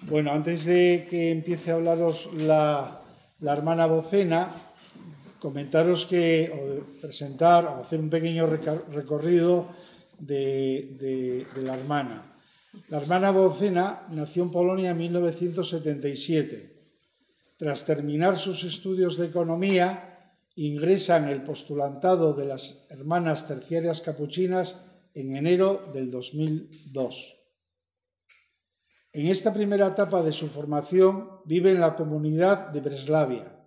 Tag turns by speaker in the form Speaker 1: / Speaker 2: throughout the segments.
Speaker 1: Bueno, antes de que empiece a hablaros la hermana Bocena, comentaros presentar o hacer un pequeño recorrido de la hermana. La hermana Bocena nació en Polonia en 1977. Tras terminar sus estudios de economía, ingresa en el postulantado de las Hermanas Terciarias Capuchinas en enero del 2002. En esta primera etapa de su formación vive en la comunidad de Breslavia,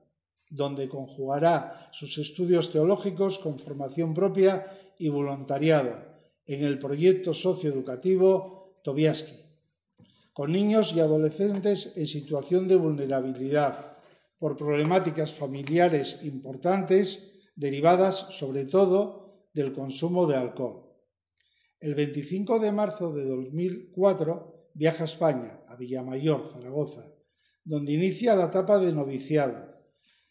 Speaker 1: donde conjugará sus estudios teológicos con formación propia y voluntariado en el proyecto socioeducativo Tobiaski, con niños y adolescentes en situación de vulnerabilidad por problemáticas familiares importantes derivadas sobre todo del consumo de alcohol. El 25 de marzo de 2004 viaja a España, a Villamayor, Zaragoza, donde inicia la etapa de noviciado.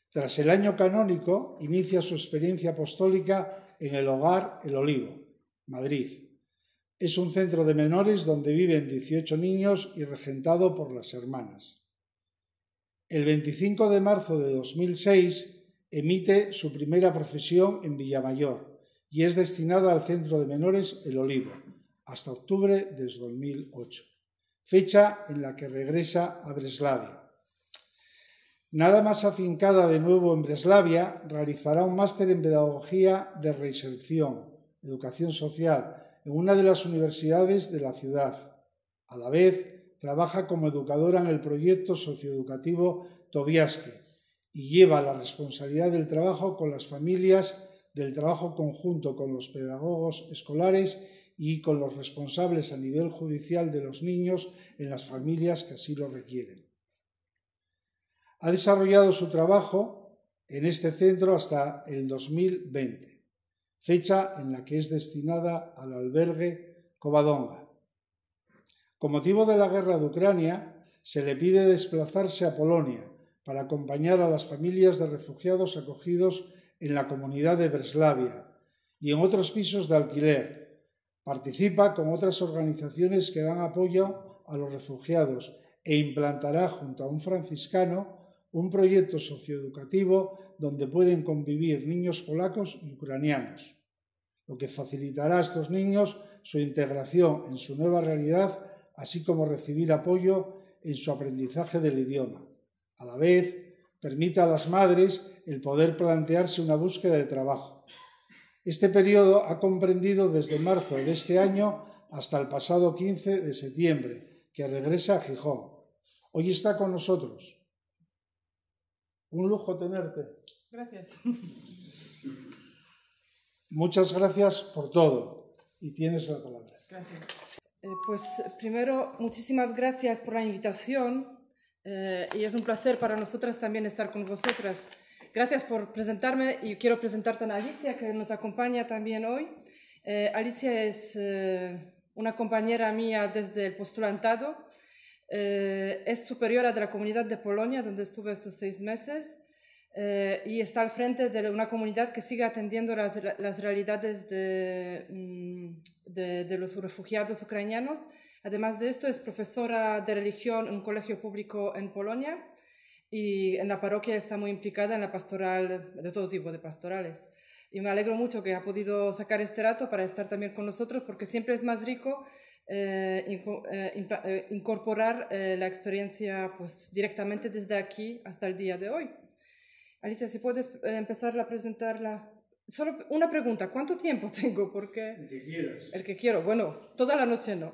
Speaker 1: Tras el año canónico, inicia su experiencia apostólica en el Hogar El Olivo, Madrid. Es un centro de menores donde viven 18 niños y regentado por las hermanas. El 25 de marzo de 2006 emite su primera profesión en Villamayor y es destinada al centro de menores El Olivo, hasta octubre de 2008, fecha en la que regresa a Breslavia. Nada más afincada de nuevo en Breslavia, realizará un máster en Pedagogía de Reinserción, Educación Social, en una de las universidades de la ciudad. A la vez, trabaja como educadora en el proyecto socioeducativo Tobiaski y lleva la responsabilidad del trabajo con las familias, del trabajo conjunto con los pedagogos escolares y con los responsables a nivel judicial de los niños en las familias que así lo requieren. Ha desarrollado su trabajo en este centro hasta el 2020, fecha en la que es destinada al albergue Covadonga. Con motivo de la guerra de Ucrania, se le pide desplazarse a Polonia para acompañar a las familias de refugiados acogidos en la comunidad de Breslavia y en otros pisos de alquiler. Participa con otras organizaciones que dan apoyo a los refugiados e implantará junto a un franciscano un proyecto socioeducativo donde pueden convivir niños polacos y ucranianos, lo que facilitará a estos niños su integración en su nueva realidad, así como recibir apoyo en su aprendizaje del idioma. A la vez, permite a las madres el poder plantearse una búsqueda de trabajo. Este periodo ha comprendido desde marzo de este año hasta el pasado 15 de septiembre, que regresa a Gijón. Hoy está con nosotros. Un lujo tenerte.
Speaker 2: Gracias.
Speaker 1: Muchas gracias por todo y tienes la palabra.
Speaker 2: Gracias. Pues primero, muchísimas gracias por la invitación y es un placer para nosotras también estar con vosotras. Gracias por presentarme y quiero presentarte a Alicia, que nos acompaña también hoy. Alicia es una compañera mía desde el postulantado. Es superiora de la comunidad de Polonia, donde estuve estos 6 meses, y está al frente de una comunidad que sigue atendiendo las realidades de los refugiados ucranianos. Además de esto, es profesora de religión en un colegio público en Polonia y en la parroquia está muy implicada en la pastoral, de todo tipo de pastorales. Y me alegro mucho que ha podido sacar este rato para estar también con nosotros, porque siempre es más rico incorporar la experiencia pues, directamente desde aquí hasta el día de hoy. Alicia, si puedes empezar a presentarla. Solo una pregunta, ¿cuánto tiempo tengo? Porque
Speaker 1: El que quieras.
Speaker 2: El que quiero, bueno, toda la noche no.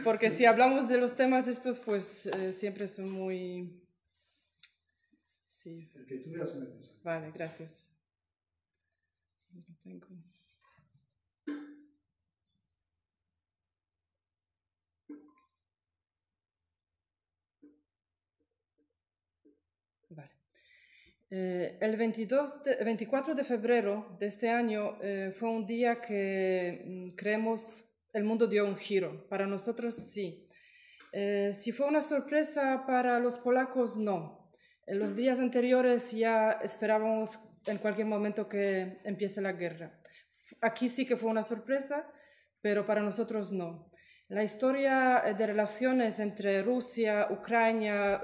Speaker 2: Porque si hablamos de los temas estos, pues siempre son muy... Sí.
Speaker 1: El que tú veas necesario.
Speaker 2: Vale, gracias. Tengo... Vale. El 24 de febrero de este año fue un día que creemos el mundo dio un giro. Para nosotros sí. Si fue una sorpresa para los polacos, no. En los días anteriores ya esperábamos en cualquier momento que empiece la guerra. Aquí sí que fue una sorpresa, pero para nosotros no. La historia de relaciones entre Rusia, Ucrania,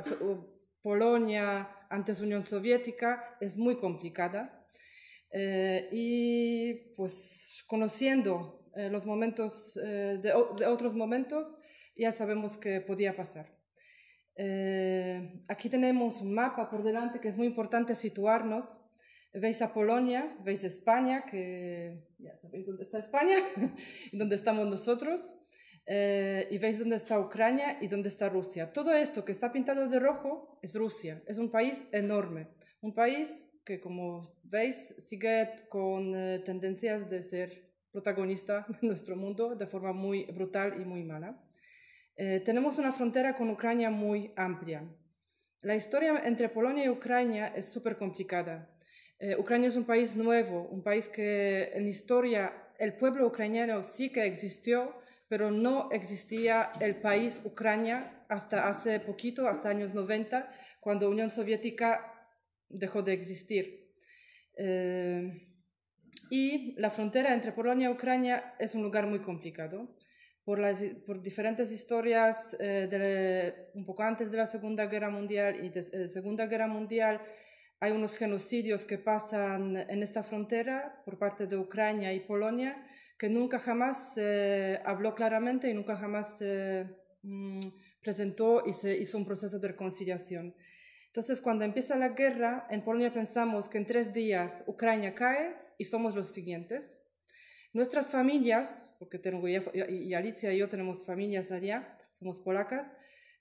Speaker 2: Polonia, antes Unión Soviética, es muy complicada. Y pues conociendo los momentos de otros momentos, ya sabemos que podía pasar. Aquí tenemos un mapa por delante que es muy importante situarnos. Veis a Polonia, veis España, que ya sabéis dónde está España y dónde estamos nosotros. Y veis dónde está Ucrania y dónde está Rusia. Todo esto que está pintado de rojo es Rusia. Es un país enorme. Un país que, como veis, sigue con tendencias de ser protagonista en nuestro mundo de forma muy brutal y muy mala. Tenemos una frontera con Ucrania muy amplia. La historia entre Polonia y Ucrania es súper complicada. Ucrania es un país nuevo, un país que en historia el pueblo ucraniano sí que existió, pero no existía el país Ucrania hasta hace poquito, hasta años 90, cuando Unión Soviética dejó de existir. Y la frontera entre Polonia y Ucrania es un lugar muy complicado. Por diferentes historias, un poco antes de la Segunda Guerra Mundial y de la Segunda Guerra Mundial, hay unos genocidios que pasan en esta frontera por parte de Ucrania y Polonia, que nunca jamás se habló claramente y nunca jamás se presentó y se hizo un proceso de reconciliación. Entonces, cuando empieza la guerra, en Polonia pensamos que en 3 días Ucrania cae y somos los siguientes. Nuestras familias, porque y Alicia y yo tenemos familias allá, somos polacas,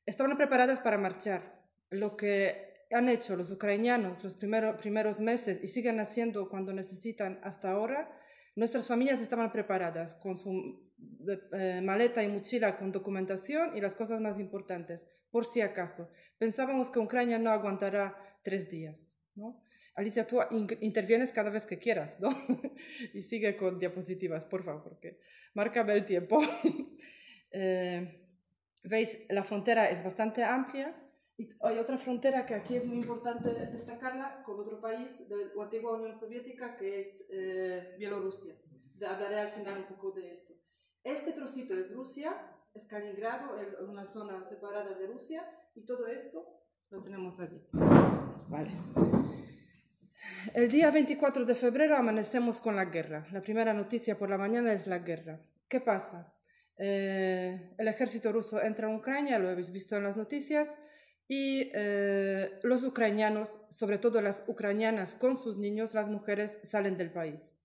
Speaker 2: estaban preparadas para marchar. Lo que han hecho los ucranianos los primeros meses y siguen haciendo cuando necesitan hasta ahora, nuestras familias estaban preparadas con su maleta y mochila con documentación y las cosas más importantes, por si acaso. Pensábamos que Ucrania no aguantará 3 días, ¿no? Alicia, tú intervienes cada vez que quieras, ¿no? Y sigue con diapositivas, por favor, porque márcame el tiempo. Veis, la frontera es bastante amplia y hay otra frontera que aquí es muy importante destacarla con otro país de la antigua Unión Soviética, que es Bielorrusia. Hablaré al final un poco de esto. Este trocito es Rusia, es Kaliningrado, una zona separada de Rusia, y todo esto lo tenemos allí. Vale. El día 24 de febrero amanecemos con la guerra. La primera noticia por la mañana es la guerra. ¿Qué pasa? El ejército ruso entra en Ucrania, lo habéis visto en las noticias, y los ucranianos, sobre todo las ucranianas con sus niños, las mujeres, salen del país.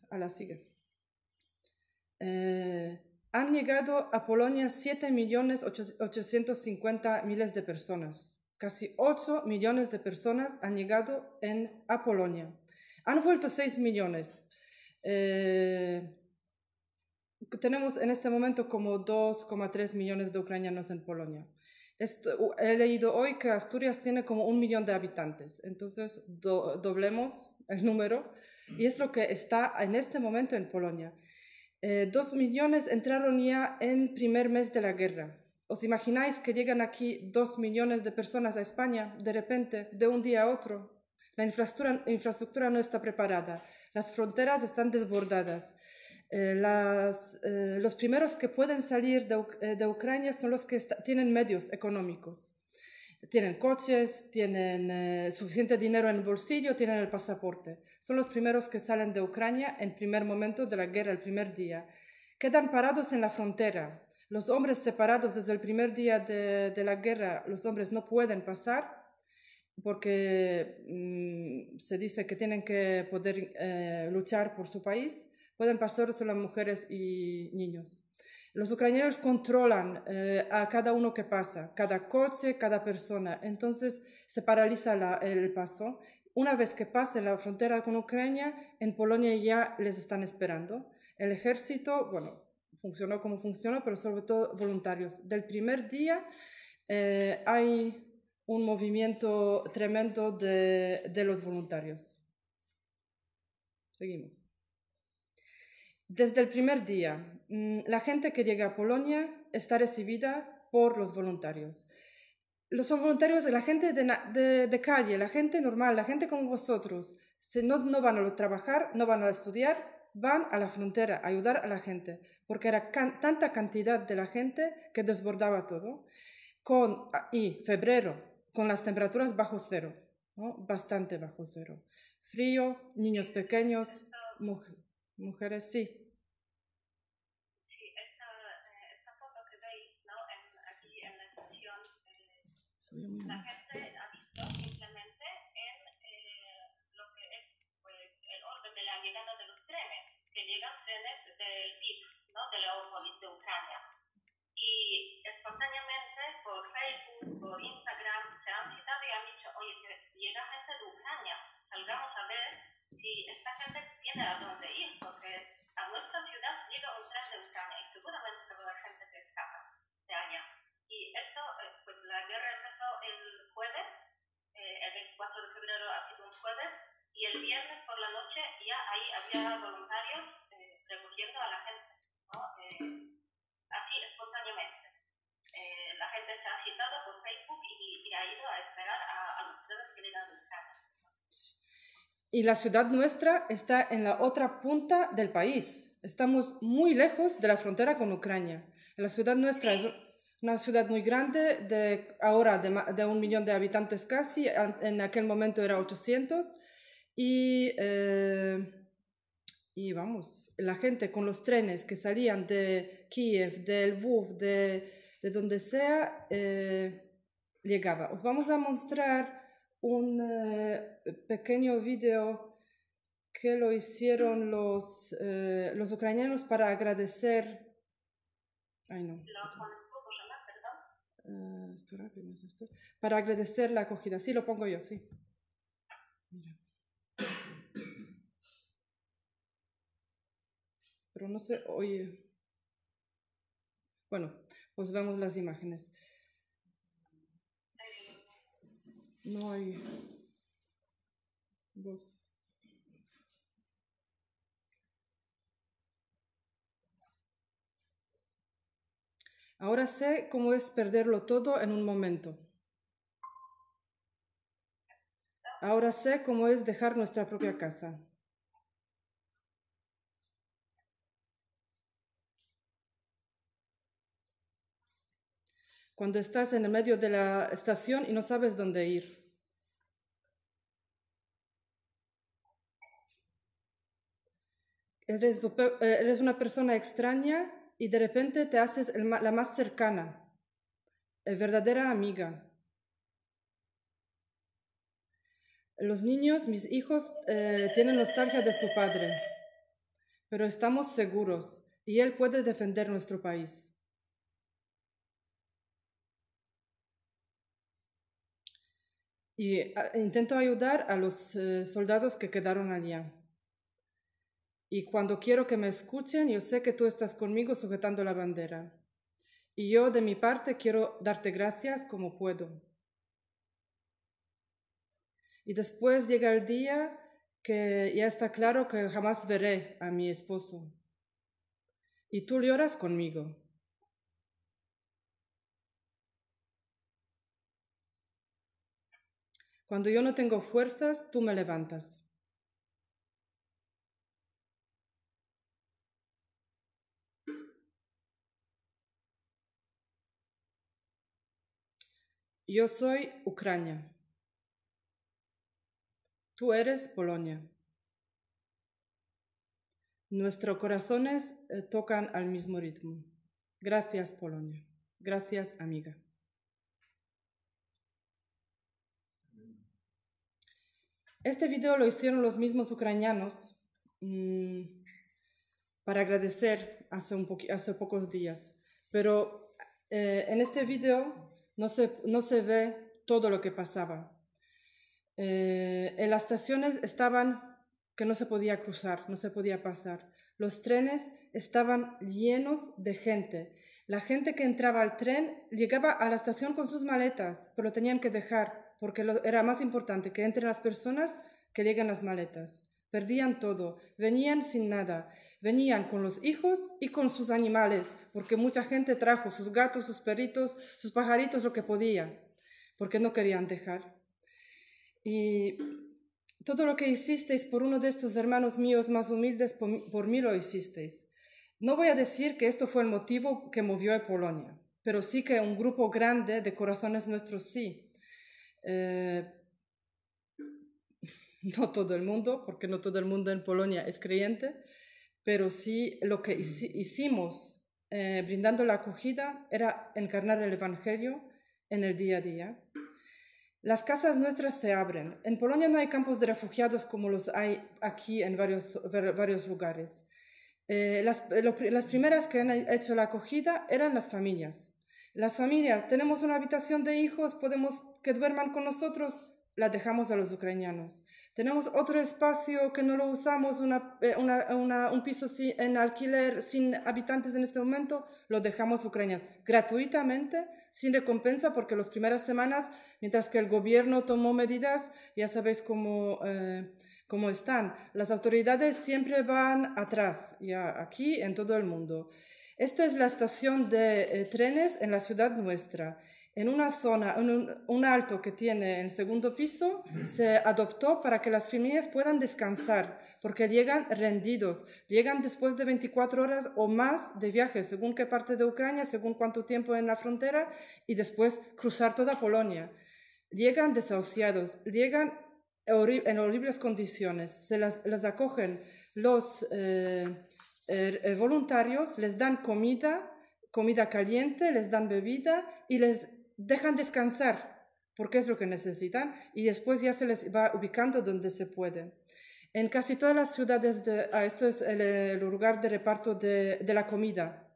Speaker 2: A la sigue. Han llegado a Polonia 7.850.000 de personas. Casi 8 millones de personas han llegado a Polonia. Han vuelto 6 millones. Tenemos en este momento como 2,3 millones de ucranianos en Polonia. He leído hoy que Asturias tiene como 1 millón de habitantes. Entonces doblemos el número y es lo que está en este momento en Polonia. 2 millones entraron ya en primer mes de la guerra. ¿Os imagináis que llegan aquí 2 millones de personas a España de repente, de un día a otro? La infraestructura no está preparada, las fronteras están desbordadas. Los primeros que pueden salir de Ucrania son los que tienen medios económicos. Tienen coches, tienen suficiente dinero en el bolsillo, tienen el pasaporte. Son los primeros que salen de Ucrania en primer momento de la guerra, el primer día. Quedan parados en la frontera. Los hombres separados desde el primer día de la guerra, los hombres no pueden pasar porque se dice que tienen que poder luchar por su país. Pueden pasar solo mujeres y niños. Los ucranianos controlan a cada uno que pasa, cada coche, cada persona. Entonces se paraliza el paso. Una vez que pasen la frontera con Ucrania, en Polonia ya les están esperando. El ejército, bueno, funcionó como funcionó, pero sobre todo voluntarios. Del primer día hay un movimiento tremendo de los voluntarios. Seguimos. Desde el primer día, la gente que llega a Polonia está recibida por los voluntarios. Los voluntarios, la gente de calle, la gente normal, la gente como vosotros, no van a trabajar, no van a estudiar, van a la frontera a ayudar a la gente, porque era tanta cantidad de la gente que desbordaba todo. Y febrero, con las temperaturas bajo cero, ¿no? Bastante bajo cero. Frío, niños pequeños, mujeres, sí.
Speaker 3: Sí, esta foto que veis, ¿no? Aquí en la estación, la gente ha visto simplemente en lo que es pues, el orden de la llegada de los trenes, que llegan trenes del VIP, ¿no? De Leópolis, de Ucrania. Y espontáneamente por Facebook, por Instagram, se han citado y han dicho, oye, llega gente de Ucrania, salgamos a ver si esta gente tiene a dónde ir, porque a nuestra ciudad llega un tren de Ucrania y seguramente va a haber gente que escapa de allá. Y esto, pues la guerra empezó el jueves, el 24 de febrero ha sido un jueves, y el viernes por la noche ya ahí había voluntarios recogiendo a la gente, ¿no? Así espontáneamente. La gente se ha citado por Facebook y ha ido a esperar a los trenes que llegan de Ucrania.
Speaker 2: Y la ciudad nuestra está en la otra punta del país. Estamos muy lejos de la frontera con Ucrania. La ciudad nuestra es una ciudad muy grande, ahora de 1 millón de habitantes casi, en aquel momento era 800. Y vamos, la gente con los trenes que salían de Kiev, de Lviv, de donde sea, llegaba. Os vamos a mostrar un pequeño video que lo hicieron los ucranianos para agradecer. Ay, no. Espera, que no es esto. Para agradecer la acogida. Sí, lo pongo yo, sí. Mira. Pero no se oye. Bueno, pues vemos las imágenes. No hay voz. Ahora sé cómo es perderlo todo en un momento. Ahora sé cómo es dejar nuestra propia casa. Cuando estás en el medio de la estación y no sabes dónde ir. Eres una persona extraña y de repente te haces la más cercana, verdadera amiga. Los niños, mis hijos, tienen nostalgia de su padre, pero estamos seguros y él puede defender nuestro país. Y intento ayudar a los soldados que quedaron allá. Y cuando quiero que me escuchen, yo sé que tú estás conmigo sujetando la bandera. Y yo, de mi parte, quiero darte gracias como puedo. Y después llega el día que ya está claro que jamás veré a mi esposo. Y tú lloras conmigo. Cuando yo no tengo fuerzas, tú me levantas. Yo soy Ucrania. Tú eres Polonia. Nuestros corazones tocan al mismo ritmo. Gracias, Polonia. Gracias, amiga. Este video lo hicieron los mismos ucranianos para agradecer hace pocos días. Pero en este video no se ve todo lo que pasaba. En las estaciones estaban que no se podía cruzar, no se podía pasar. Los trenes estaban llenos de gente. La gente que entraba al tren llegaba a la estación con sus maletas, pero lo tenían que dejar porque era más importante que entren las personas que lleguen las maletas. Perdían todo, venían sin nada, venían con los hijos y con sus animales, porque mucha gente trajo sus gatos, sus perritos, sus pajaritos, lo que podía, porque no querían dejar. Y todo lo que hicisteis por uno de estos hermanos míos más humildes, por mí lo hicisteis. No voy a decir que esto fue el motivo que movió a Polonia, pero sí que un grupo grande de corazones nuestros sí. No todo el mundo, porque no todo el mundo en Polonia es creyente, pero sí lo que hicimos brindando la acogida era encarnar el Evangelio en el día a día. Las casas nuestras se abren. En Polonia no hay campos de refugiados como los hay aquí en varios lugares. Las primeras que han hecho la acogida eran las familias. Las familias, tenemos una habitación de hijos, podemos que duerman con nosotros, la dejamos a los ucranianos. Tenemos otro espacio que no lo usamos, un piso en alquiler sin habitantes en este momento, lo dejamos ucranianos gratuitamente, sin recompensa, porque las primeras semanas, mientras que el gobierno tomó medidas, ya sabéis cómo están. Las autoridades siempre van atrás, ya aquí en todo el mundo. Esto es la estación de trenes en la ciudad nuestra. En una zona, un alto que tiene en el segundo piso, se adoptó para que las familias puedan descansar, porque llegan rendidos, llegan después de 24 horas o más de viaje, según qué parte de Ucrania, según cuánto tiempo en la frontera, y después cruzar toda Polonia. Llegan desahuciados, llegan en horribles condiciones, se las acogen los voluntarios, les dan comida caliente, les dan bebida y les dejan descansar, porque es lo que necesitan, y después ya se les va ubicando donde se puede. En casi todas las ciudades, esto es el lugar de reparto de la comida.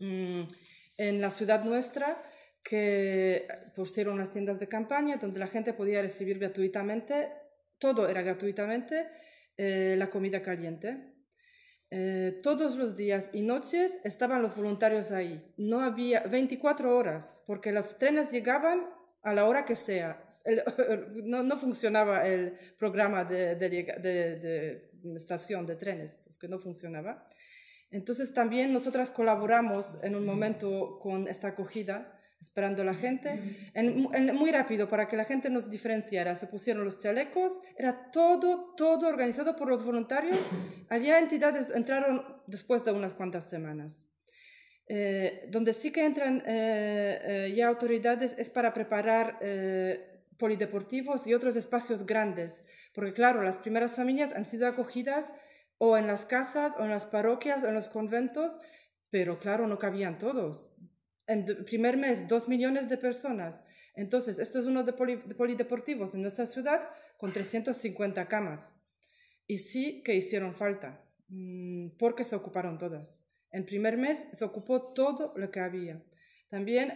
Speaker 2: En la ciudad nuestra, que pusieron unas tiendas de campaña donde la gente podía recibir gratuitamente, todo era gratuitamente, la comida caliente. Todos los días y noches estaban los voluntarios ahí. No había 24 horas, porque los trenes llegaban a la hora que sea. No funcionaba el programa de estación de trenes, pues que no funcionaba. Entonces también nosotras colaboramos en un momento con esta acogida, esperando a la gente, muy rápido para que la gente nos diferenciara. Se pusieron los chalecos, era todo organizado por los voluntarios. Allá entidades entraron después de unas cuantas semanas. Donde sí que entran ya autoridades es para preparar polideportivos y otros espacios grandes, porque claro, las primeras familias han sido acogidas o en las casas, o en las parroquias, o en los conventos, pero claro, no cabían todos. En el primer mes, 2 millones de personas. Entonces, esto es uno de polideportivos en nuestra ciudad con 350 camas. Y sí que hicieron falta, porque se ocuparon todas. En primer mes se ocupó todo lo que había. También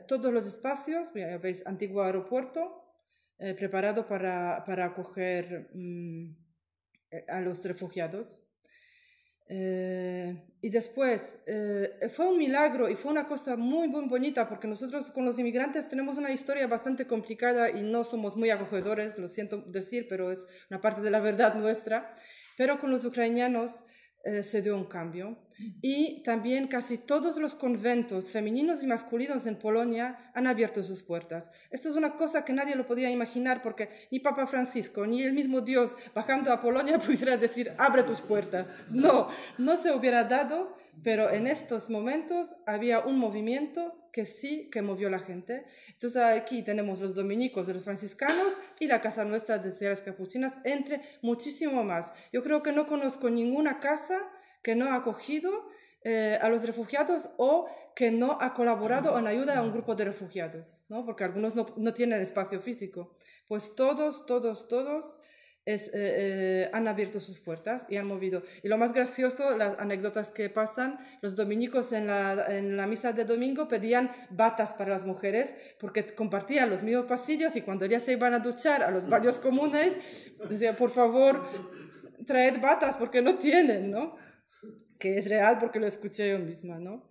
Speaker 2: todos los espacios, ya veis, antiguo aeropuerto, preparado para acoger a los refugiados. Y después fue un milagro y fue una cosa muy bonita, porque nosotros con los inmigrantes tenemos una historia bastante complicada y no somos muy acogedores, lo siento decir, pero es una parte de la verdad nuestra. Pero con los ucranianos se dio un cambio, y también casi todos los conventos femeninos y masculinos en Polonia han abierto sus puertas. Esto es una cosa que nadie lo podía imaginar, porque ni Papa Francisco ni el mismo Dios bajando a Polonia pudiera decir abre tus puertas. No se hubiera dado, pero en estos momentos había un movimiento que sí que movió la gente. Entonces aquí tenemos los dominicos, los franciscanos y la casa nuestra de las capuchinas, entre muchísimo más. Yo creo que no conozco ninguna casa que no ha acogido a los refugiados o que no ha colaborado en ayuda a un grupo de refugiados, ¿no? Porque algunos no tienen espacio físico. Pues todos han abierto sus puertas y han movido. Y lo más gracioso, las anécdotas que pasan, los dominicos en la misa de domingo pedían batas para las mujeres porque compartían los mismos pasillos, y cuando ya se iban a duchar a los baños comunes, decían, por favor, traed batas porque no tienen, ¿no? Que es real porque lo escuché yo misma, ¿no?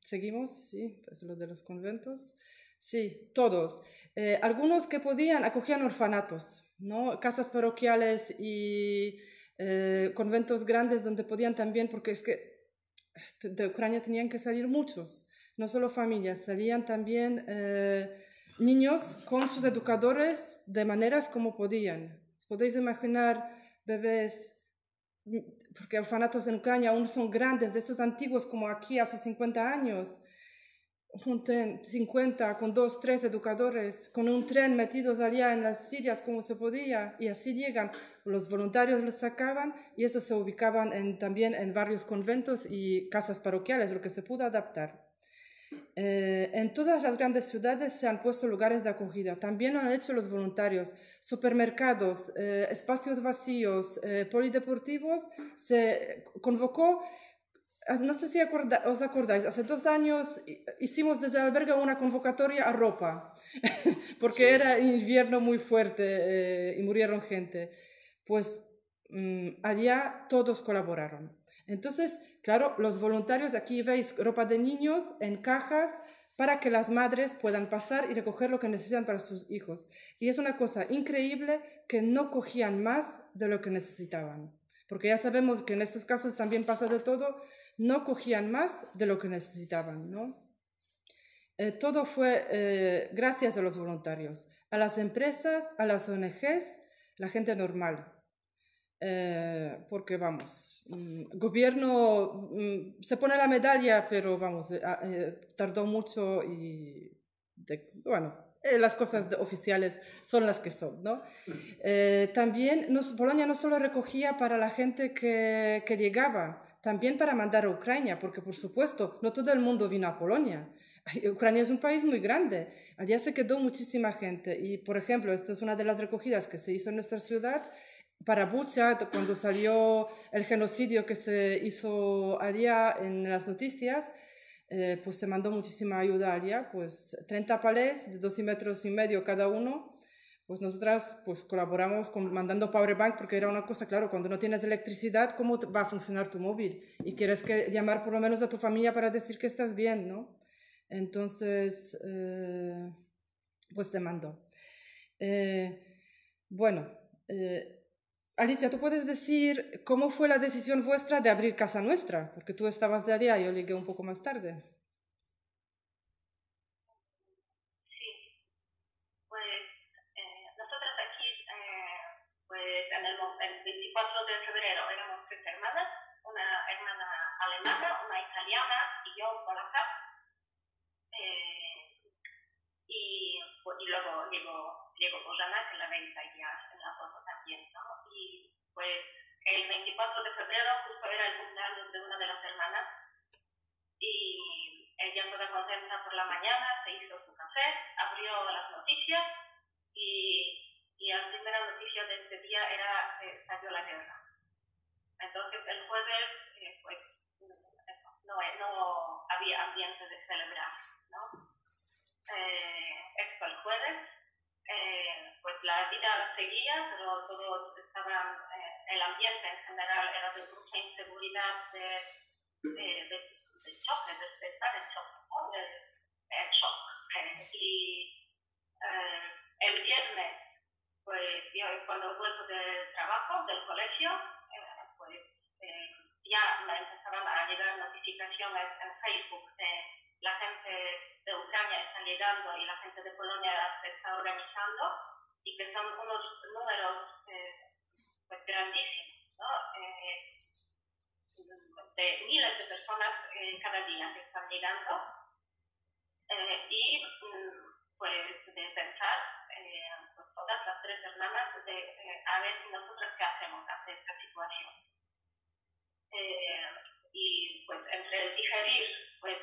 Speaker 2: Seguimos, sí, pues lo de los conventos. Sí, todos. Algunos que podían acogían orfanatos, ¿no? Casas parroquiales y conventos grandes donde podían también, porque es que de Ucrania tenían que salir muchos, no solo familias, salían también niños con sus educadores de maneras como podían. Podéis imaginar bebés, porque orfanatos en Ucrania aún son grandes, de estos antiguos como aquí hace 50 años, junten 50 con 2, 3 educadores, con un tren metidos allá en las sillas como se podía, y así llegan. Los voluntarios los sacaban y eso se ubicaban también en varios conventos y casas parroquiales, lo que se pudo adaptar. En todas las grandes ciudades se han puesto lugares de acogida. También lo han hecho los voluntarios. Supermercados, espacios vacíos, polideportivos. Se convocó, no sé si os acordáis, hace 2 años hicimos desde el albergue una convocatoria a ropa, porque sí, era invierno muy fuerte y murieron gente. Pues allá todos colaboraron. Entonces, claro, los voluntarios, aquí veis ropa de niños en cajas para que las madres puedan pasar y recoger lo que necesitan para sus hijos. Y es una cosa increíble que no cogían más de lo que necesitaban. Porque ya sabemos que en estos casos también pasa de todo, no cogían más de lo que necesitaban, ¿no? Todo fue gracias a los voluntarios, a las empresas, a las ONGs, la gente normal. Porque vamos, gobierno se pone la medalla, pero vamos, tardó mucho y bueno, las cosas oficiales son las que son, ¿no? También Polonia no solo recogía para la gente que llegaba, también para mandar a Ucrania, porque por supuesto no todo el mundo vino a Polonia. Ucrania es un país muy grande, allá se quedó muchísima gente y por ejemplo, esta es una de las recogidas que se hizo en nuestra ciudad. Para Bucha, cuando salió el genocidio que se hizo allá en las noticias, pues se mandó muchísima ayuda allá, pues 30 palés de 2,5 metros cada uno, pues nosotras pues colaboramos mandando powerbank porque era una cosa, claro, cuando no tienes electricidad, ¿cómo va a funcionar tu móvil? Y quieres llamar por lo menos a tu familia para decir que estás bien, ¿no? Entonces, pues te mandó. Bueno, Alicia, ¿tú puedes decir cómo fue la decisión vuestra de abrir Casa Nuestra? Porque tú estabas de allá y yo llegué un poco más tarde.
Speaker 3: Sí, pues nosotros aquí, pues en el 24 de febrero éramos 3 hermanas, una hermana alemana, una italiana y yo polaca. Y luego llegó Božena, que la veis ahí en la foto también, ¿no? Y pues el 24 de febrero justo era el cumpleaños de una de las hermanas y ella toda contenta por la mañana se hizo su café, abrió las noticias y la primera noticia de este día era que estalló la guerra. Entonces el jueves pues no había ambiente de celebrar, ¿no? Esto el jueves, pues la vida seguía, pero todos estaban, el ambiente en general era de mucha inseguridad, de choque, de estar en shock, ¿no? de shock. Y el viernes, pues yo cuando vuelvo del trabajo, del colegio, pues ya me empezaban a llegar notificaciones en Facebook de la gente de Ucrania está llegando y la gente de Polonia se está organizando y que son unos números pues grandísimos, ¿no? De miles de personas cada día que están llegando y pues de pensar pues todas las 3 hermanas a ver nosotros qué hacemos ante esta situación. Y pues entre el digerir pues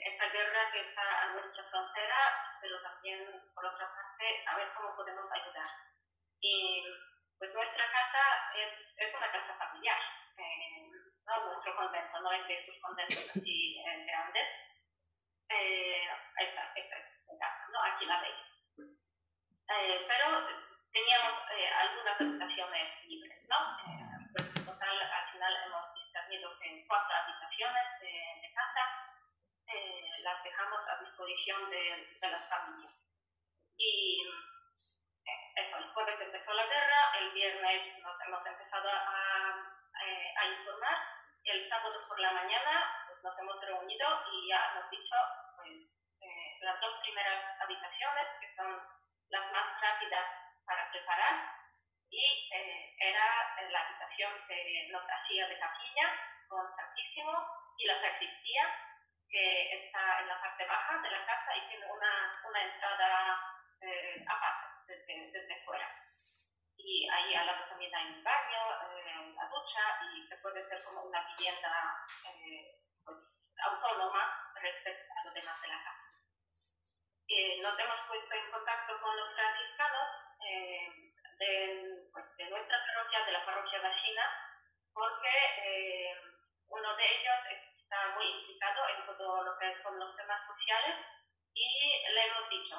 Speaker 3: esta guerra que está a nuestra frontera, pero también por otra parte a ver cómo podemos ayudar. Y pues nuestra casa es una casa familiar, no nuestro convento, no es de estos conventos así grandes. Esta es la casa, ¿no? Aquí la veis. Pero teníamos algunas habitaciones libres, ¿no? Pues en total al final hemos discernido que 4 habitaciones de casa las dejamos a disposición de las familias. Y eso, el jueves empezó la guerra, el viernes nos hemos empezado a informar, y el sábado por la mañana pues, nos hemos reunido y ya hemos dicho, pues las dos primeras habitaciones, que son las más rápidas para preparar, y era la habitación que nos hacía de capilla con Santísimo, y la sacristía, que está en la parte baja de la casa y tiene una entrada aparte, desde fuera. Y ahí al lado también hay un baño, la ducha, y se puede hacer como una vivienda pues, autónoma respecto a lo demás de la casa. Nos hemos puesto en contacto con los franciscanos de nuestra parroquia, de la parroquia vecina, porque uno de ellos está muy implicado en todo lo que son los temas sociales, y le hemos dicho,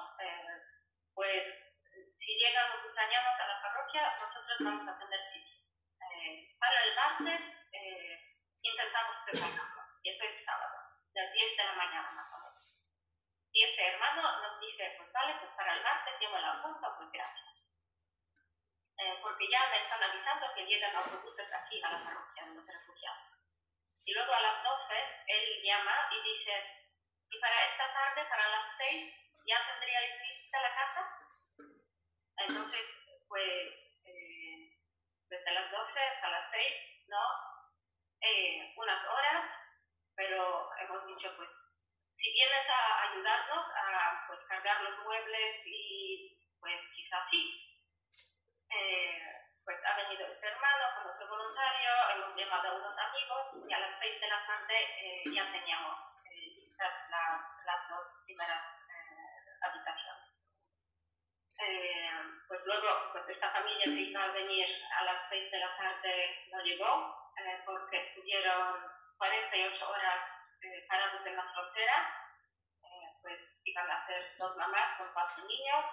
Speaker 3: pues si llegan los ucranianos a la parroquia, nosotros vamos a tener sitio. Para el martes intentamos prepararlo, y eso es sábado, de las 10 de la mañana más o menos. Y este hermano nos dice, pues vale, pues para el martes yo me lo apunto, pues gracias. Porque ya me están avisando que llegan autobuses aquí a la parroquia de los refugiados. Y luego a las 12 él llama y dice, y para esta tarde, para las 6, ¿ya tendríais lista la casa? Entonces, pues, desde las 12 hasta las 6, ¿no? Unas horas, pero hemos dicho, pues, si vienes a ayudarnos a pues, cargar los muebles y, pues, quizás sí. Pues ha venido este hermano con otro voluntario, hemos llamado a unos amigos y a las 6 de la tarde ya teníamos listas las dos primeras habitaciones. Pues luego, pues esta familia que iba a venir a las 6 de la tarde no llegó, porque estuvieron 48 horas parados en la frontera. Pues iban a ser 2 mamás con 4 niños,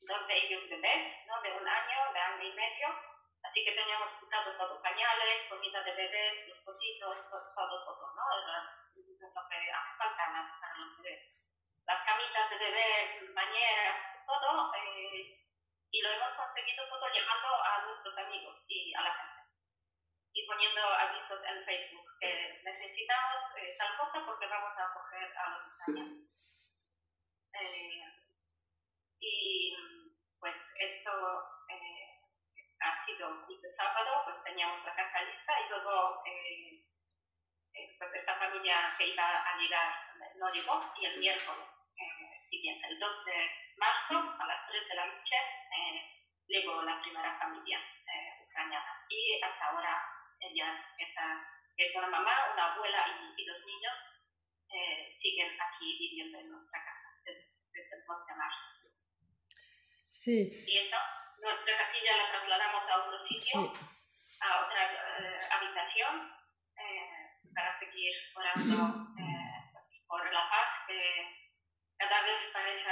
Speaker 3: 2 de ellos bebés, ¿no? De 1 año, de 1 año y medio. Así que teníamos quitado todo, pañales, comida de bebés, los potitos, todo, ¿no? Lo que hace falta más para los bebés. Las camitas de bebé, bañeras, todo, y lo hemos conseguido todo llamando a nuestros amigos y a la gente. Y poniendo avisos en Facebook que necesitamos tal cosa porque vamos a acoger a los ucranianos. Y pues esto ha sido este sábado, pues teníamos la casa lista y luego pues esta familia que iba a llegar no llegó, y el miércoles siguiente, el 2 de marzo a las 3 de la noche llegó la primera familia ucraniana, y hasta ahora ella es una mamá, una abuela y 2 niños siguen aquí viviendo en nuestra casa desde el 2 de marzo.
Speaker 2: Sí.
Speaker 3: Y eso, nuestra capilla la trasladamos a otro sitio, sí, a otra habitación, para seguir orando por la paz, que cada vez parece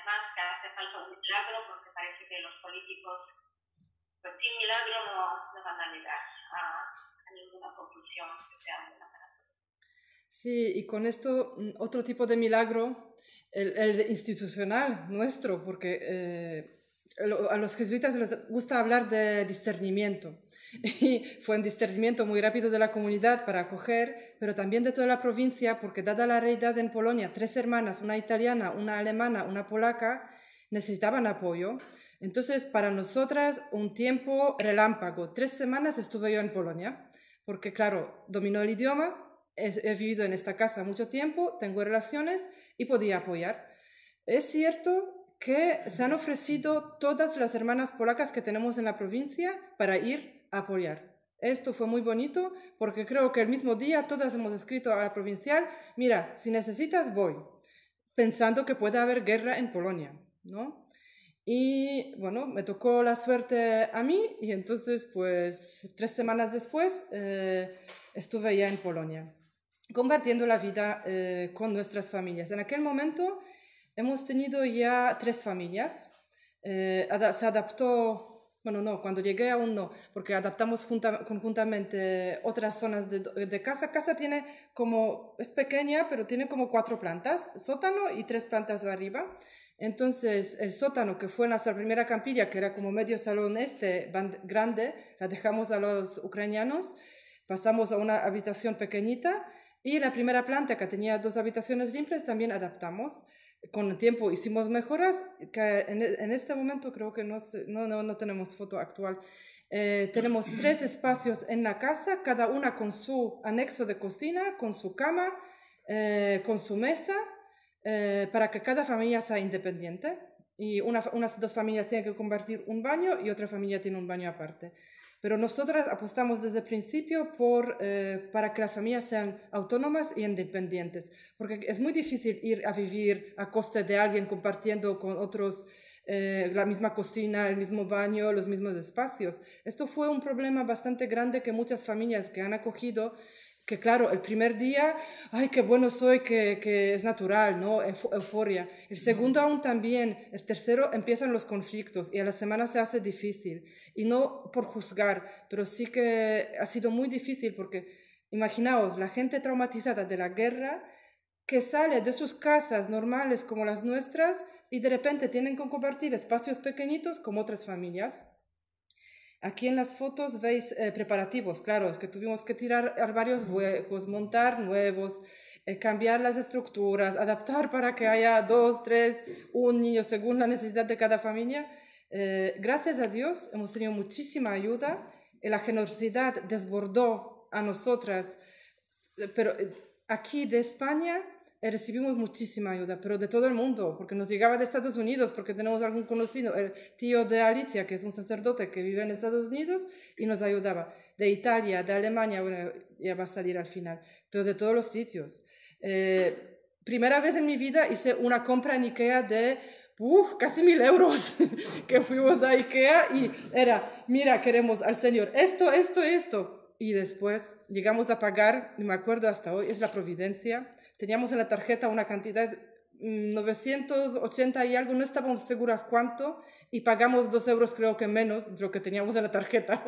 Speaker 3: más que hace falta un milagro, porque parece que los políticos, pues sin milagro no van a llegar a ninguna conclusión que sea buena para todos.
Speaker 2: Sí, y con esto otro tipo de milagro, el institucional nuestro, porque a los jesuitas les gusta hablar de discernimiento. Y fue un discernimiento muy rápido de la comunidad para acoger, pero también de toda la provincia, porque dada la realidad en Polonia, 3 hermanas, una italiana, una alemana, una polaca, necesitaban apoyo. Entonces, para nosotras, un tiempo relámpago. 3 semanas estuve yo en Polonia, porque claro, dominó el idioma, he vivido en esta casa mucho tiempo, tengo relaciones y podía apoyar. Es cierto que se han ofrecido todas las hermanas polacas que tenemos en la provincia para ir a apoyar. Esto fue muy bonito, porque creo que el mismo día todas hemos escrito a la provincial, mira, si necesitas voy, pensando que puede haber guerra en Polonia, ¿no? Y bueno, me tocó la suerte a mí, y entonces pues 3 semanas después estuve ya en Polonia, compartiendo la vida con nuestras familias. En aquel momento hemos tenido ya 3 familias. Se adaptó, bueno, no, cuando llegué aún no, porque adaptamos conjuntamente otras zonas de casa. Casa tiene como, es pequeña, pero tiene como 4 plantas, sótano y 3 plantas arriba. Entonces, el sótano, que fue nuestra primera campilla, que era como medio salón grande, la dejamos a los ucranianos, pasamos a una habitación pequeñita, y la primera planta, que tenía 2 habitaciones limpias, también adaptamos. con el tiempo hicimos mejoras, que en este momento creo que no tenemos foto actual. Tenemos 3 espacios en la casa, cada una con su anexo de cocina, con su cama, con su mesa, para que cada familia sea independiente. Y unas 2 familias tienen que compartir un baño y otra familia tiene un baño aparte. Pero nosotras apostamos desde el principio para que las familias sean autónomas y independientes, porque es muy difícil ir a vivir a costa de alguien compartiendo con otros la misma cocina, el mismo baño, los mismos espacios. Esto fue un problema bastante grande que muchas familias que han acogido, que claro, el primer día, ay, qué bueno soy, que es natural, ¿no? Euforia. El segundo aún también, el tercero empiezan los conflictos y a la semana se hace difícil. Y no por juzgar, pero sí que ha sido muy difícil porque, imaginaos, la gente traumatizada de la guerra que sale de sus casas normales como las nuestras y de repente tienen que compartir espacios pequeñitos como otras familias. Aquí en las fotos veis preparativos, claro, es que tuvimos que tirar armarios viejos, montar nuevos, cambiar las estructuras, adaptar para que haya 2, 3, un niño según la necesidad de cada familia. Gracias a Dios hemos tenido muchísima ayuda y la generosidad desbordó a nosotras, pero aquí de España recibimos muchísima ayuda, pero de todo el mundo, porque nos llegaba de Estados Unidos, porque tenemos algún conocido, el tío de Alicia, que es un sacerdote que vive en Estados Unidos, y nos ayudaba. De Italia, de Alemania, bueno, ya va a salir al final, pero de todos los sitios. Primera vez en mi vida hice una compra en Ikea de casi 1.000 euros, que fuimos a Ikea y era, mira, queremos al Señor esto, esto, esto. Y después llegamos a pagar, me acuerdo hasta hoy, es la providencia. Teníamos en la tarjeta una cantidad 980 y algo, no estábamos seguras cuánto, y pagamos 2 euros creo que menos de lo que teníamos en la tarjeta,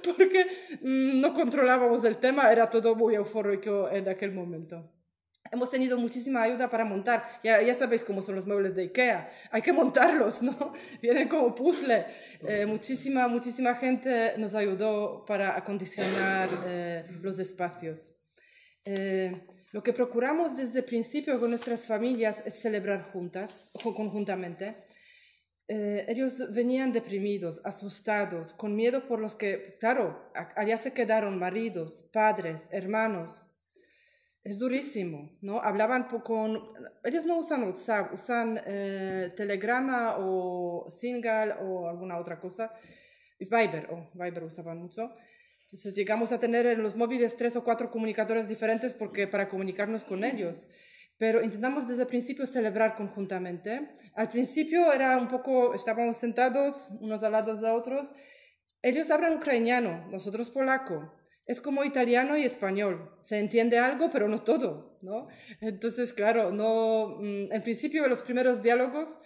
Speaker 2: porque no controlábamos el tema, era todo muy eufórico en aquel momento. Hemos tenido muchísima ayuda para montar. Ya sabéis cómo son los muebles de Ikea. Hay que montarlos, ¿no? Vienen como puzzle. Muchísima gente nos ayudó para acondicionar los espacios. Lo que procuramos desde el principio con nuestras familias es celebrar juntas o conjuntamente. Ellos venían deprimidos, asustados, con miedo por los que, claro, allá se quedaron maridos, padres, hermanos. Es durísimo, ¿no? Hablaban ellos no usan WhatsApp, usan Telegrama o Signal o alguna otra cosa. Viber usaban mucho. Entonces llegamos a tener en los móviles 3 o 4 comunicadores diferentes para comunicarnos con ellos. Pero intentamos desde el principio celebrar conjuntamente. Al principio estábamos sentados unos al lado de otros. Ellos hablan ucraniano, nosotros polaco. Es como italiano y español. Se entiende algo, pero no todo, ¿no? Entonces, claro, en principio los primeros diálogos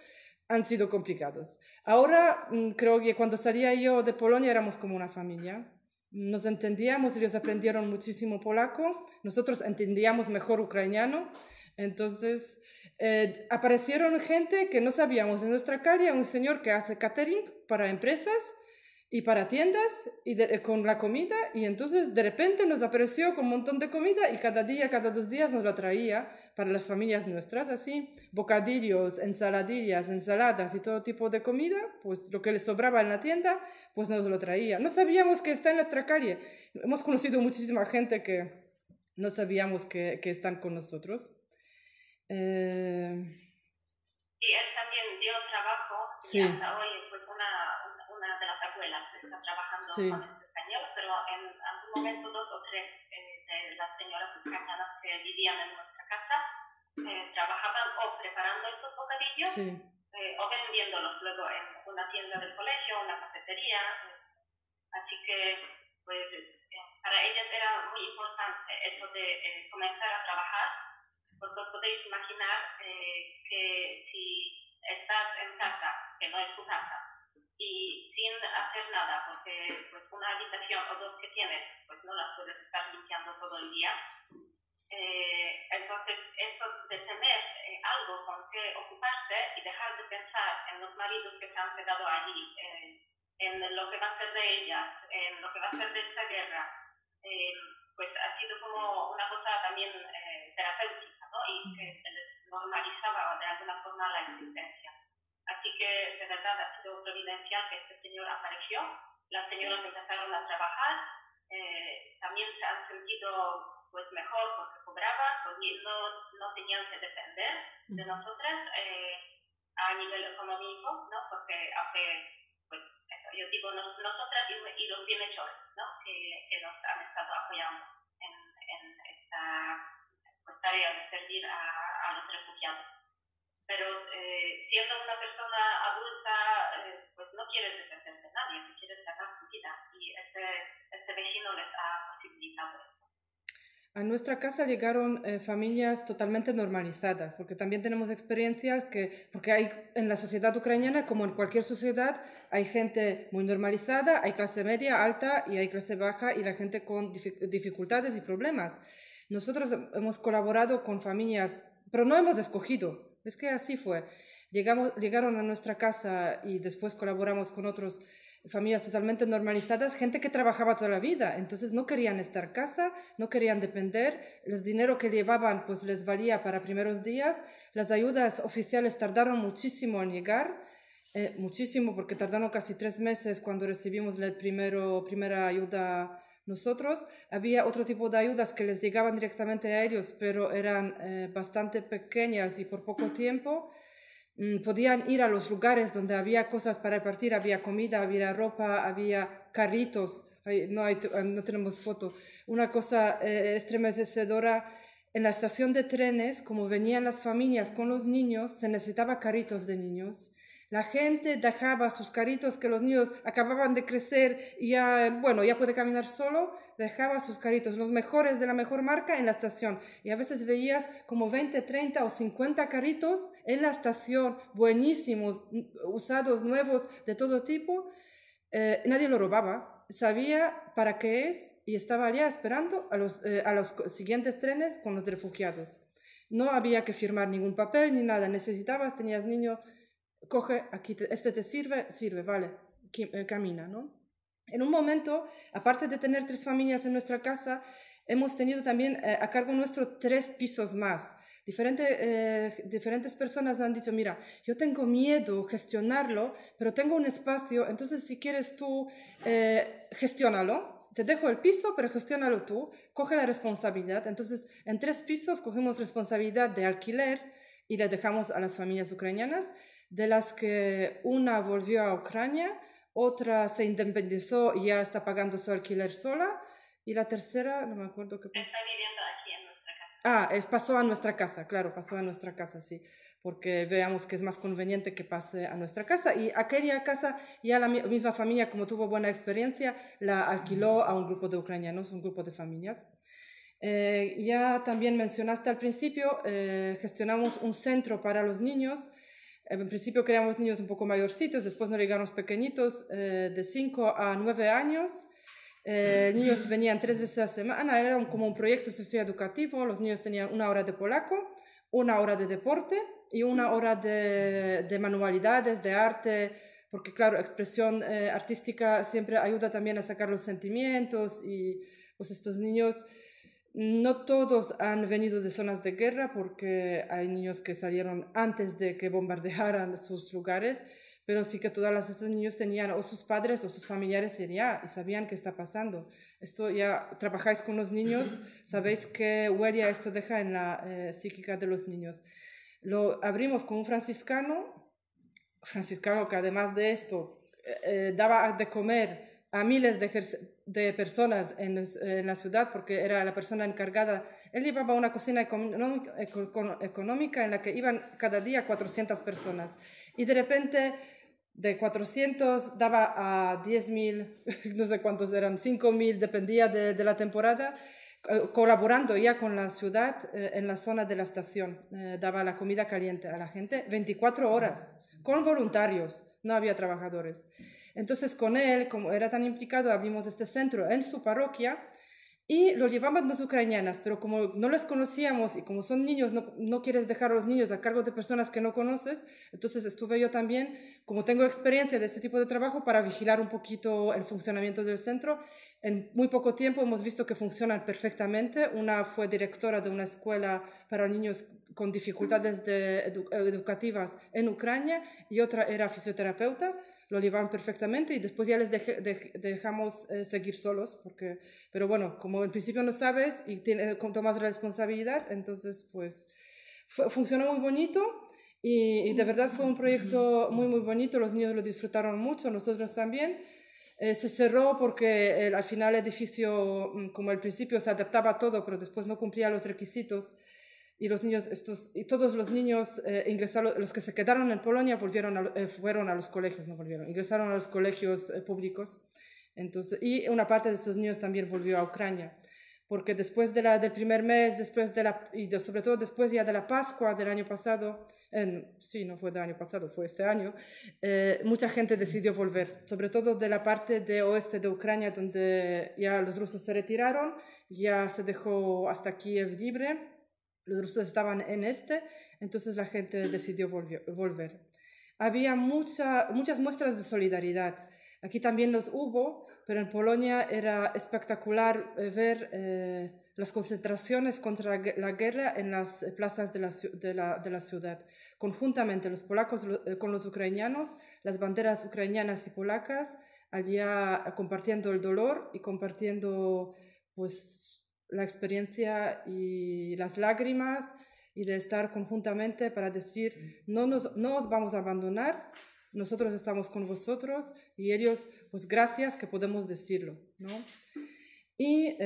Speaker 2: han sido complicados. Ahora creo que cuando salía yo de Polonia éramos como una familia. Nos entendíamos, ellos aprendieron muchísimo polaco, nosotros entendíamos mejor ucraniano. Entonces, aparecieron gente que no sabíamos. En nuestra calle un señor que hace catering para empresas y para tiendas con la comida, y entonces de repente nos apareció con un montón de comida y cada 2 días nos la traía para las familias nuestras, así, bocadillos, ensaladillas, ensaladas y todo tipo de comida, pues lo que les sobraba en la tienda, pues nos lo traía. No sabíamos que está en nuestra calle. Hemos conocido muchísima gente que no sabíamos que están con nosotros.
Speaker 3: Y él también dio trabajo,
Speaker 2: sí.
Speaker 3: Y hasta hoy pues una de las abuelas está trabajando
Speaker 2: sí.
Speaker 3: con este español, pero en algún momento 2 o 3 de las señoras ucranianas que vivían en nuestra casa trabajaban o preparando estos bocadillos
Speaker 2: sí.
Speaker 3: O vendiéndolos luego en una tienda del colegio, una cafetería. Así que pues para ellas era muy importante eso de comenzar a trabajar. Porque os podéis imaginar que si estás en casa, que no es tu casa, y sin hacer nada, porque pues una habitación o 2 que tienes, pues no las puedes estar limpiando todo el día. Entonces, eso de tener algo con que ocuparse y dejar de pensar en los maridos que se han quedado allí, en lo que va a ser de ellas, en lo que va a ser de esta guerra, pues ha sido como una cosa también terapéutica, ¿no? Y que normalizaba de alguna forma la existencia. Así que de verdad ha sido providencial que este señor apareció, las señoras empezaron a trabajar, también se han sentido pues mejor porque cobraban, porque no tenían que depender de nosotras a nivel económico, ¿no? Porque hace, pues eso, yo digo nosotras y los bienhechores, ¿no? Que nos han estado apoyando en esta pues, tarea de servir a los refugiados. Pero siendo una persona adulta, pues no quieres depender de nadie, quieres ganar tu vida y este vecino les ha posibilitado esto.
Speaker 2: A nuestra casa llegaron familias totalmente normalizadas, porque también tenemos experiencias porque hay en la sociedad ucraniana, como en cualquier sociedad, hay gente muy normalizada, hay clase media, alta y hay clase baja y la gente con dificultades y problemas. Nosotros hemos colaborado con familias, pero no hemos escogido, es que así fue. Llegaron a nuestra casa y después colaboramos con otras familias totalmente normalizadas, gente que trabajaba toda la vida, entonces no querían estar en casa, no querían depender, el dinero que llevaban pues les valía para primeros días, las ayudas oficiales tardaron muchísimo en llegar, muchísimo porque tardaron casi 3 meses cuando recibimos la primera ayuda nosotros. Había otro tipo de ayudas que les llegaban directamente a ellos, pero eran bastante pequeñas y por poco tiempo. Podían ir a los lugares donde había cosas para repartir, había comida, había ropa, había carritos. No tenemos foto. Una cosa estremecedora, en la estación de trenes, como venían las familias con los niños, se necesitaba carritos de niños. La gente dejaba sus carritos que los niños acababan de crecer y ya puede caminar solo, dejaba sus carritos, los mejores de la mejor marca en la estación. Y a veces veías como 20, 30 o 50 carritos en la estación, buenísimos, usados, nuevos, de todo tipo. Nadie lo robaba, sabía para qué es y estaba allá esperando a los siguientes trenes con los refugiados. No había que firmar ningún papel ni nada, tenías niño, coge, aquí este te sirve, vale, camina, ¿no? En un momento, aparte de tener 3 familias en nuestra casa, hemos tenido también a cargo nuestro 3 pisos más. Diferentes personas han dicho, mira, yo tengo miedo gestionarlo, pero tengo un espacio, entonces si quieres tú, gestiónalo. Te dejo el piso, pero gestiónalo tú, coge la responsabilidad. Entonces, en 3 pisos cogemos responsabilidad de alquiler y le dejamos a las familias ucranianas, de las que una volvió a Ucrania, otra se independizó y ya está pagando su alquiler sola, y la tercera, no me acuerdo qué pasó.
Speaker 3: Está viviendo aquí en nuestra casa.
Speaker 2: Pasó a nuestra casa, claro, pasó a nuestra casa, sí, porque veamos que es más conveniente que pase a nuestra casa. Y aquella casa, ya la misma familia, como tuvo buena experiencia, la alquiló a un grupo de ucranianos, un grupo de familias. Ya también mencionaste al principio, gestionamos un centro para los niños. En principio creamos niños un poco mayorcitos, después nos llegaron pequeñitos de 5 a 9 años. Niños venían 3 veces a la semana, era como un proyecto socioeducativo. Los niños tenían 1 hora de polaco, 1 hora de deporte y 1 hora de manualidades, de arte, porque claro, expresión artística siempre ayuda también a sacar los sentimientos y pues estos niños... No todos han venido de zonas de guerra porque hay niños que salieron antes de que bombardearan sus lugares, pero sí que todos esos niños tenían o sus padres o sus familiares allá y sabían qué está pasando. Esto ya trabajáis con los niños, sabéis qué huella esto deja en la psíquica de los niños. Lo abrimos con un franciscano que además de esto daba de comer a miles de personas en la ciudad, porque era la persona encargada. Él llevaba una cocina económica en la que iban cada día 400 personas. Y de repente, de 400 daba a 10.000, no sé cuántos eran, 5.000, dependía de la temporada, colaborando ya con la ciudad en la zona de la estación. Daba la comida caliente a la gente 24 horas, con voluntarios, no había trabajadores. Entonces con él, como era tan implicado, abrimos este centro en su parroquia Y lo llevaban dos ucranianas, pero como no les conocíamos y como son niños, no quieres dejar a los niños a cargo de personas que no conoces, entonces estuve yo también, como tengo experiencia de este tipo de trabajo, para vigilar un poquito el funcionamiento del centro. En muy poco tiempo hemos visto que funcionan perfectamente. Una fue directora de una escuela para niños con dificultades educativas en Ucrania y otra era fisioterapeuta. Lo llevaban perfectamente y después ya les dejamos seguir solos, pero bueno, como en principio no sabes y tomas responsabilidad, entonces pues funcionó muy bonito y de verdad fue un proyecto muy muy bonito, los niños lo disfrutaron mucho, nosotros también. Se cerró porque al final el edificio, como al principio se adaptaba a todo, pero después no cumplía los requisitos. Y los niños, todos los niños ingresaron, los que se quedaron en Polonia fueron a los colegios, no volvieron, ingresaron a los colegios públicos. Entonces, y una parte de estos niños también volvió a Ucrania, porque después del primer mes, sobre todo después ya de la Pascua del año pasado, sí, no fue del año pasado, fue este año, mucha gente decidió volver, sobre todo de la parte de oeste de Ucrania, donde ya los rusos se retiraron, ya se dejó hasta Kiev libre. Los rusos estaban en entonces la gente decidió volver. Había muchas muestras de solidaridad. Aquí también los hubo, pero en Polonia era espectacular ver las concentraciones contra la guerra en las plazas de la ciudad. Conjuntamente los polacos con los ucranianos, las banderas ucranianas y polacas, allá compartiendo el dolor y compartiendo pues la experiencia y las lágrimas y de estar conjuntamente para decir no os vamos a abandonar, nosotros estamos con vosotros y ellos pues gracias que podemos decirlo, ¿no? Y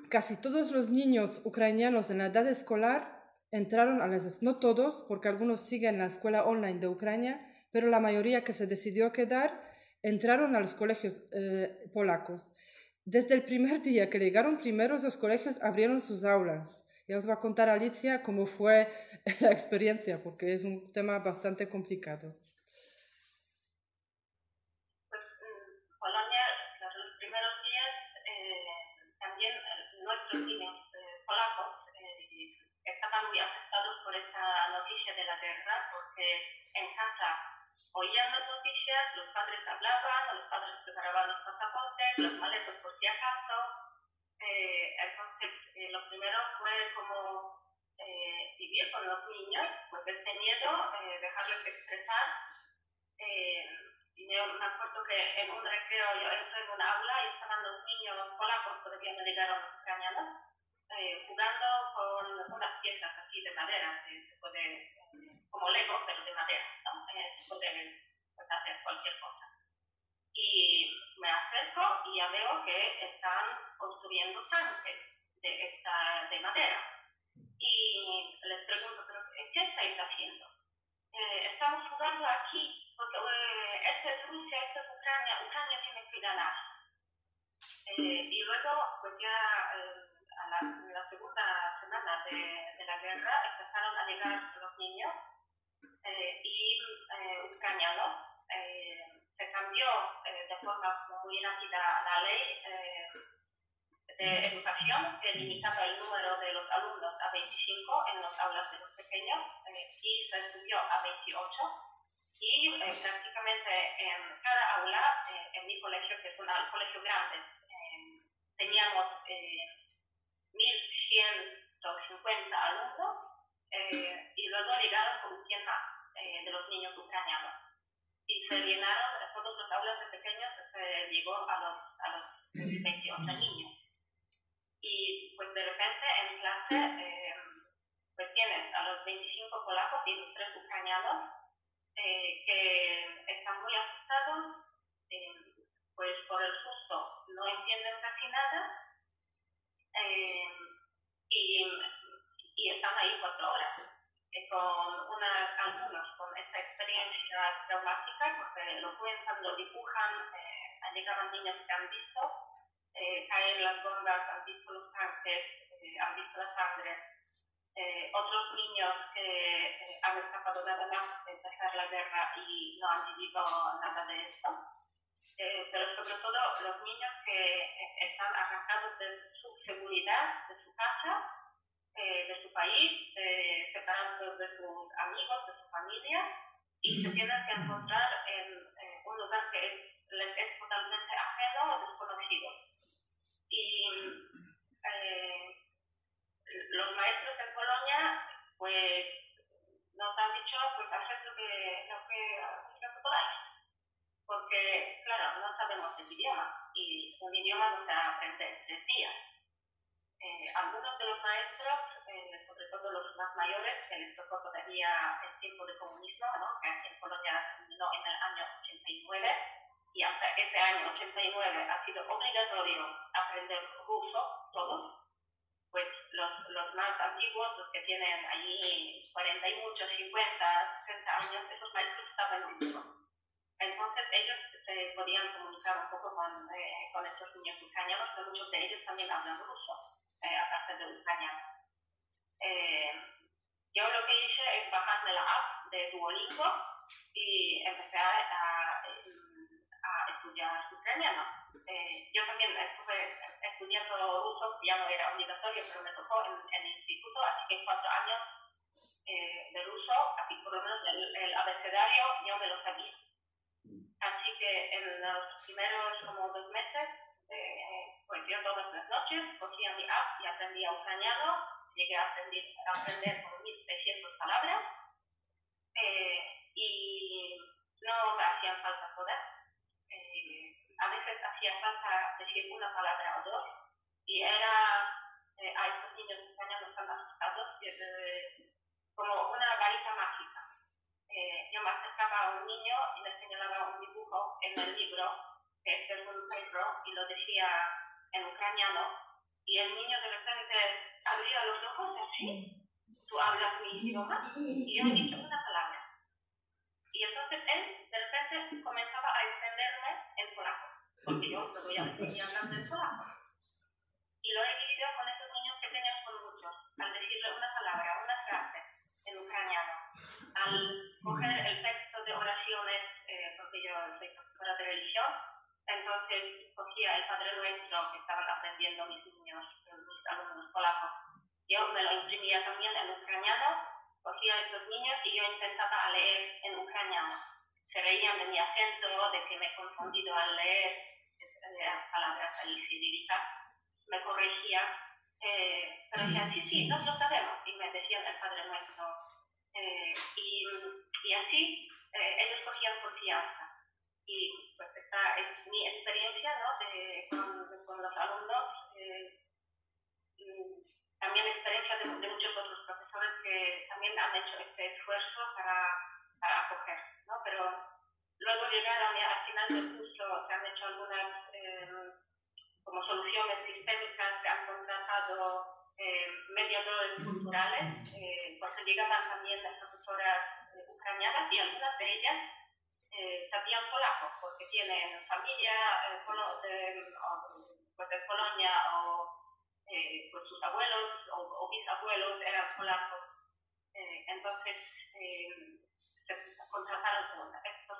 Speaker 2: casi todos los niños ucranianos en la edad escolar entraron a no todos porque algunos siguen la escuela online de Ucrania, pero la mayoría que se decidió quedar entraron a los colegios polacos. Desde el primer día que llegaron primeros, los colegios abrieron sus aulas. Ya os va a contar Alicia cómo fue la experiencia, porque es un tema bastante complicado.
Speaker 3: Pues Polonia, los primeros días, también nuestros niños polacos estaban muy afectados por esta noticia de la guerra, porque en casa oían las noticias, los padres hablaban, los padres preparaban los pasaportes, los maletos por si acaso. Entonces, lo primero fue como vivir con los niños, pues este miedo, dejarlos expresar. Y yo me acuerdo que en un recreo yo entré en un aula y estaban los niños polacos, todavía no llegaron los ucranianos, jugando con unas piezas así de madera, que se puede, como Lego, pero de madera, ¿no? Se puede hacer cualquier cosa. Y me acerco y ya veo que están construyendo tanques de madera. Y les pregunto, ¿pero qué estáis haciendo? Estamos jugando aquí, porque esta es Rusia, esta es Ucrania, Ucrania tiene que ganar. Y luego, pues ya en la segunda semana de la guerra empezaron a llegar los niños y ucranianos. Se cambió de forma muy rápida la ley de educación que limitaba el número de los alumnos a 25 en las aulas de los pequeños y se subió a 28 y prácticamente en cada aula, en mi colegio, que es un colegio grande, teníamos 1.150 alumnos y luego llegaron con 100 más de los niños ucranianos. Y se llenaron todos los aulas de pequeños, se llegó a los 28 niños. Y pues de repente en clase, pues tienes a los 25 polacos y los 3 ucranianos que están muy asustados, pues por el susto no entienden casi nada y están ahí 4 horas. Con algunos con esta experiencia traumática, porque lo cuentan, lo dibujan, llegaban niños que han visto caer las bombas, han visto los tanques, han visto la sangre. Otros niños que han escapado nada más de empezar la guerra y no han vivido nada de esto. pero sobre todo los niños que están arrancados de su seguridad, de su casa, de su país, separados de sus amigos, de su familia, y se tienen que encontrar en un lugar que les es totalmente ajeno o desconocido. Y los maestros en Polonia, pues, nos han dicho, pues, haced lo que podáis. Porque, claro, no sabemos el idioma, y un idioma no se aprende en 3 días. Algunos de los maestros, sobre todo los más mayores, que les tocó todavía el tiempo del comunismo, ¿no? Que aquí en Polonia terminó en el año 89, y hasta ese año 89 ha sido obligatorio aprender ruso, todos. Pues los más antiguos, los que tienen allí 40 y muchos, 50, 60 años, esos maestros estaban en ruso. Entonces ellos se podían comunicar un poco con estos niños ucranianos, que muchos de ellos también hablan ruso, aparte de ucraniano. Yo lo que hice es bajarme la app de Duolingo y empecé a estudiar ucraniano. Yo también estuve estudiando ruso, ya no era obligatorio, pero me tocó en el instituto, así que 4 años de ruso, así por lo menos el abecedario yo me lo sabía. Así que en los primeros como 2 meses, pues yo todas las noches cogía mi app y aprendía ucraniano, llegué a aprender como 1.600 palabras, y no me hacían falta todas. A veces hacía falta decir una palabra o 2, y era a estos niños ucranianos tan asustados como una varita mágica. Yo me acercaba a un niño y le señalaba un dibujo en el libro, que es un libro, y lo decía en ucraniano, y el niño de repente abría los ojos así: ¿tú hablas mi idioma? Y yo he dicho una palabra. Y entonces él de repente comenzaba a entenderme en polaco, porque yo luego ya le venía hablando en polaco. Y lo he vivido con esos niños pequeños, con muchos, al decirle una palabra, una frase en ucraniano, al coger el texto de oraciones, porque yo soy profesora de religión, entonces cogía el Padre Nuestro que estaban aprendiendo mis niños, mis alumnos polacos. Yo me lo imprimía también en ucraniano, cogía a estos niños y yo intentaba leer en ucraniano. Se reían de mi acento, de que me he confundido al leer las palabras ahí cirílicas, me corregían, pero decían: sí, no lo sabemos, y me decían el Padre Nuestro. Y así ellos cogían confianza. Y pues esta es mi experiencia, ¿no? con los alumnos, también experiencia de muchos otros profesores que también han hecho este esfuerzo para acoger, ¿no? Pero luego llegaron y al final del curso se han hecho algunas como soluciones sistémicas, se han contratado mediadores culturales, porque llegaban también las profesoras ucranianas, y algunas de ellas sabían polaco, porque tienen familia pues de Polonia, o pues sus abuelos o bisabuelos eran polacos. Entonces se contrataron estos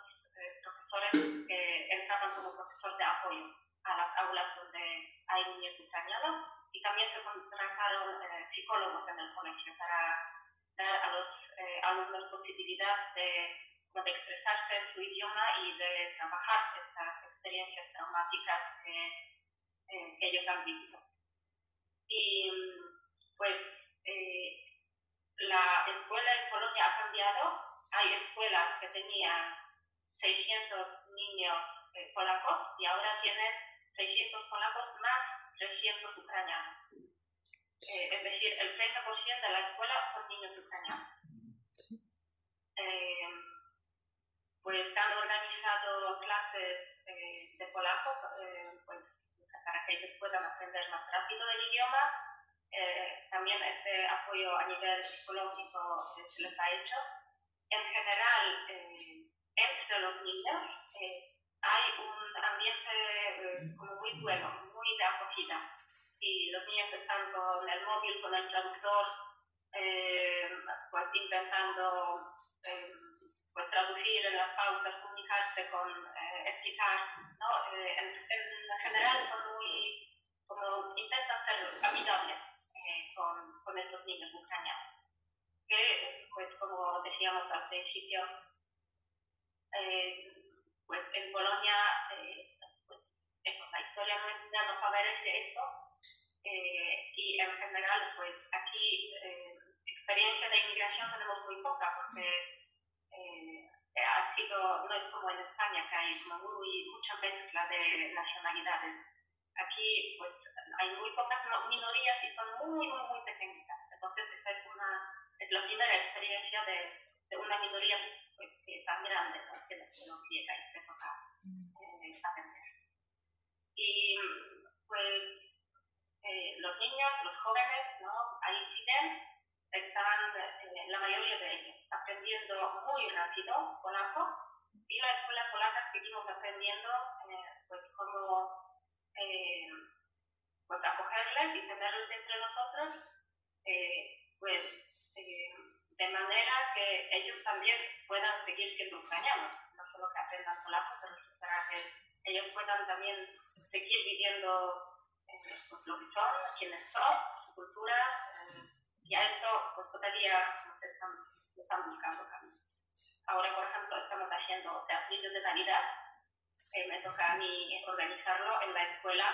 Speaker 3: profesores que entraban como profesor de apoyo a las aulas donde hay niños ucranianos, y también se contrataron psicólogos en el colegio para dar a los alumnos posibilidad de expresarse en su idioma y de trabajar estas experiencias traumáticas que ellos han vivido. Y pues la escuela en Polonia ha cambiado. Hay escuelas que tenían 600 niños polacos, y ahora tienen 600 polacos más 300 ucranianos. Es decir, el 30% de la escuela son niños ucranianos. Pues han organizado clases de polaco, pues, para que ellos puedan aprender más rápido el idioma. También este apoyo a nivel psicológico se les ha hecho. En general, entre los niños hay un ambiente como muy bueno, muy de acogida. Y los niños están con el móvil, con el traductor, pues intentando pues traducir en las pausas, comunicarse con explicar, ¿no? En general son muy, como intentan ser amigables con estos niños ucranianos, que, pues como decíamos al principio, pues en Polonia, pues eso, la historia ya no favorece esto, y en general, pues aquí experiencia de inmigración tenemos muy poca, porque no es como en España, que hay como mucha mezcla de nacionalidades. Aquí pues hay muy pocas minorías y son muy pequeñitas. Entonces esta es la primera experiencia de una minoría pues, que es tan grande, ¿no? que nos llega y se toca atender. Y pues los niños, los jóvenes, ¿no? Ahí siguen, están la mayoría de ellos aprendiendo muy rápido polaco, y la escuela polaca seguimos aprendiendo pues cómo pues acogerles y tenerlos entre nosotros, de manera que ellos también puedan seguir siendo ucranianos, no solo que aprendan polaco, pero para que ellos puedan también seguir viviendo pues lo que son, quiénes son, su cultura, y a esto pues todavía nos están buscando camino. Ahora, por ejemplo, estamos haciendo teatrillos de Navidad, me toca a mí organizarlo en la escuela,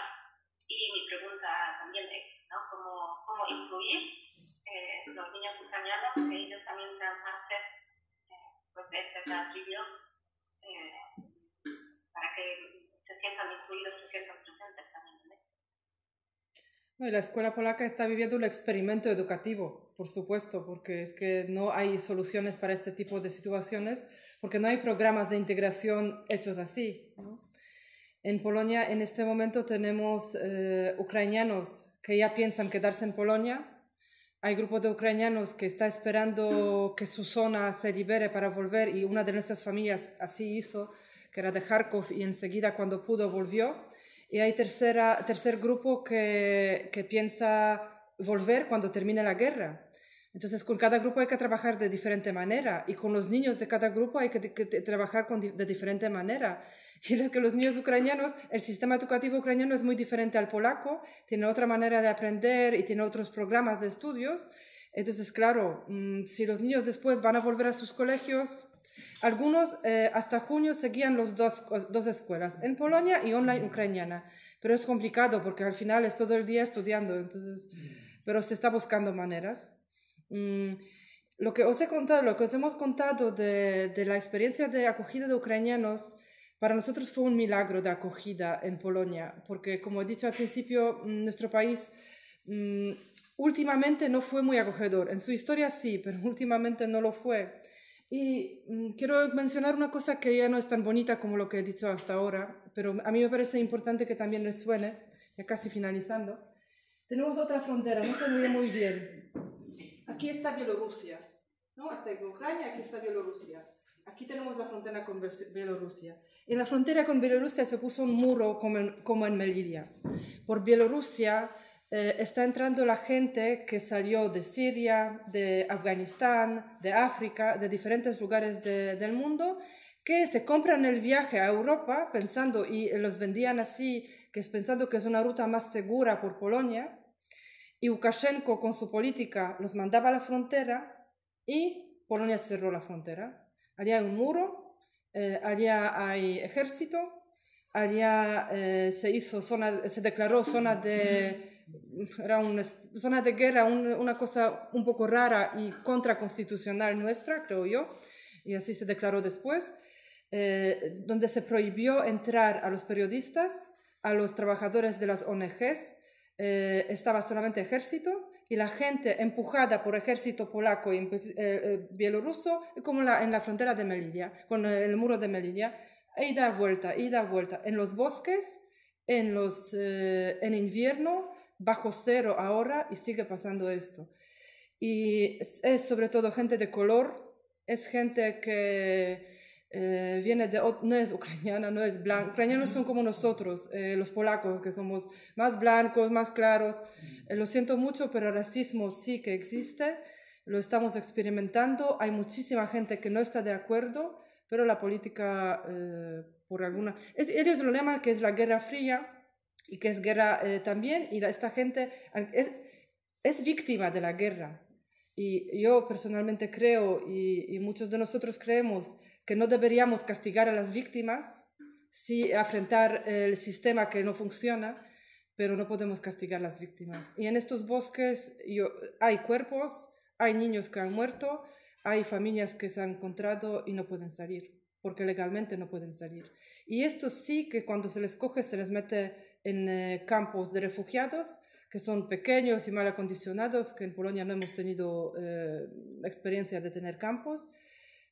Speaker 3: y mi pregunta también es, ¿no? ¿Cómo incluir los niños ucranianos, que ellos también sean parte pues de este teatrillo, para que se sientan incluidos, se sientan presentes también, ¿no?
Speaker 2: La escuela polaca está viviendo un experimento educativo, por supuesto, porque es que no hay soluciones para este tipo de situaciones, porque no hay programas de integración hechos así, ¿no? En Polonia en este momento tenemos ucranianos que ya piensan quedarse en Polonia. Hay grupos de ucranianos que están esperando que su zona se libere para volver, y una de nuestras familias así hizo, que era de Kharkov, y enseguida cuando pudo volvió. Y hay tercer grupo que piensa volver cuando termine la guerra. Entonces, con cada grupo hay que trabajar de diferente manera, y con los niños de cada grupo hay que trabajar de diferente manera. Y es que los niños ucranianos, el sistema educativo ucraniano es muy diferente al polaco, tiene otra manera de aprender y tiene otros programas de estudios. Entonces, claro, si los niños después van a volver a sus colegios, algunos hasta junio seguían las dos escuelas, en Polonia y online ucraniana, pero es complicado porque al final es todo el día estudiando, entonces, pero se está buscando maneras. Lo que os hemos contado de la experiencia de acogida de ucranianos, para nosotros fue un milagro de acogida en Polonia, porque como he dicho al principio, nuestro país últimamente no fue muy acogedor. En su historia sí, pero últimamente no lo fue. Y quiero mencionar una cosa que ya no es tan bonita como lo que he dicho hasta ahora, pero a mí me parece importante que también les suene, ya casi finalizando. Tenemos otra frontera, no se ve muy bien. Aquí está Bielorrusia, ¿no? Está Ucrania, aquí está Bielorrusia. Aquí tenemos la frontera con Bielorrusia. En la frontera con Bielorrusia se puso un muro como en Melilla. Por Bielorrusia está entrando la gente que salió de Siria, de Afganistán, de África, de diferentes lugares del mundo, que se compran el viaje a Europa pensando, y los vendían así, pensando que es una ruta más segura por Polonia, y Lukashenko con su política los mandaba a la frontera y Polonia cerró la frontera. Allá hay un muro, allá hay ejército, allá se declaró zona de guerra, una cosa un poco rara y contraconstitucional nuestra, creo yo, y así se declaró después, donde se prohibió entrar a los periodistas, a los trabajadores de las ONGs, estaba solamente ejército, y la gente empujada por ejército polaco y bielorruso, como en la frontera de Melilla, con el muro de Melilla, ida vuelta, en los bosques, en invierno, bajo cero ahora, y sigue pasando esto. Y es sobre todo gente de color, es gente que no es ucraniana, no es blanca. Ucranianos son como nosotros, los polacos, que somos más blancos, más claros. Lo siento mucho, pero el racismo sí que existe, lo estamos experimentando. Hay muchísima gente que no está de acuerdo pero la política, por alguna... ellos lo llaman que es la Guerra Fría y que es guerra también, y esta gente es víctima de la guerra. Y yo personalmente creo, y muchos de nosotros creemos, que no deberíamos castigar a las víctimas, sí afrontar el sistema que no funciona, pero no podemos castigar a las víctimas. Y en estos bosques hay cuerpos, hay niños que han muerto, hay familias que se han encontrado y no pueden salir, porque legalmente no pueden salir. Y esto sí que cuando se les coge se les mete en campos de refugiados, que son pequeños y mal acondicionados, que en Polonia no hemos tenido experiencia de tener campos,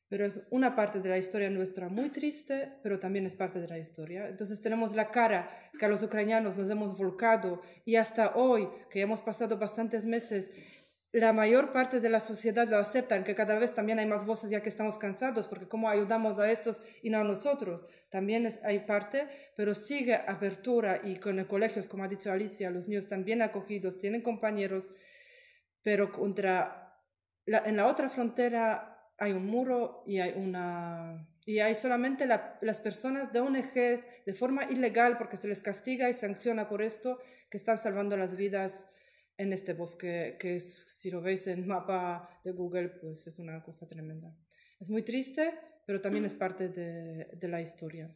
Speaker 2: pero es una parte de la historia nuestra muy triste, pero también es parte de la historia. Entonces tenemos la cara que a los ucranianos nos hemos volcado y hasta hoy, que hemos pasado bastantes meses, la mayor parte de la sociedad lo aceptan, que cada vez también hay más voces ya que estamos cansados, porque cómo ayudamos a estos y no a nosotros. También hay parte, pero sigue apertura y con los colegios, como ha dicho Alicia, los niños están bien acogidos, tienen compañeros, pero en la otra frontera hay un muro y hay solamente las personas de ONG de forma ilegal, porque se les castiga y sanciona por esto, que están salvando las vidas en este bosque, que si lo veis en el mapa de Google, pues es una cosa tremenda. Es muy triste, pero también es parte de la historia.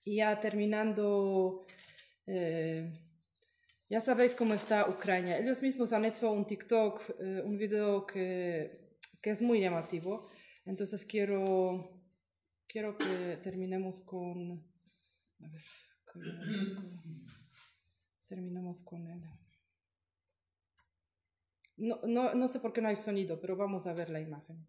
Speaker 2: Y ya terminando, ya sabéis cómo está Ucrania. Ellos mismos han hecho un TikTok, un video que es muy llamativo. Entonces quiero que terminemos con... A ver, terminamos con él. No sé por qué no hay sonido, pero vamos a ver la imagen.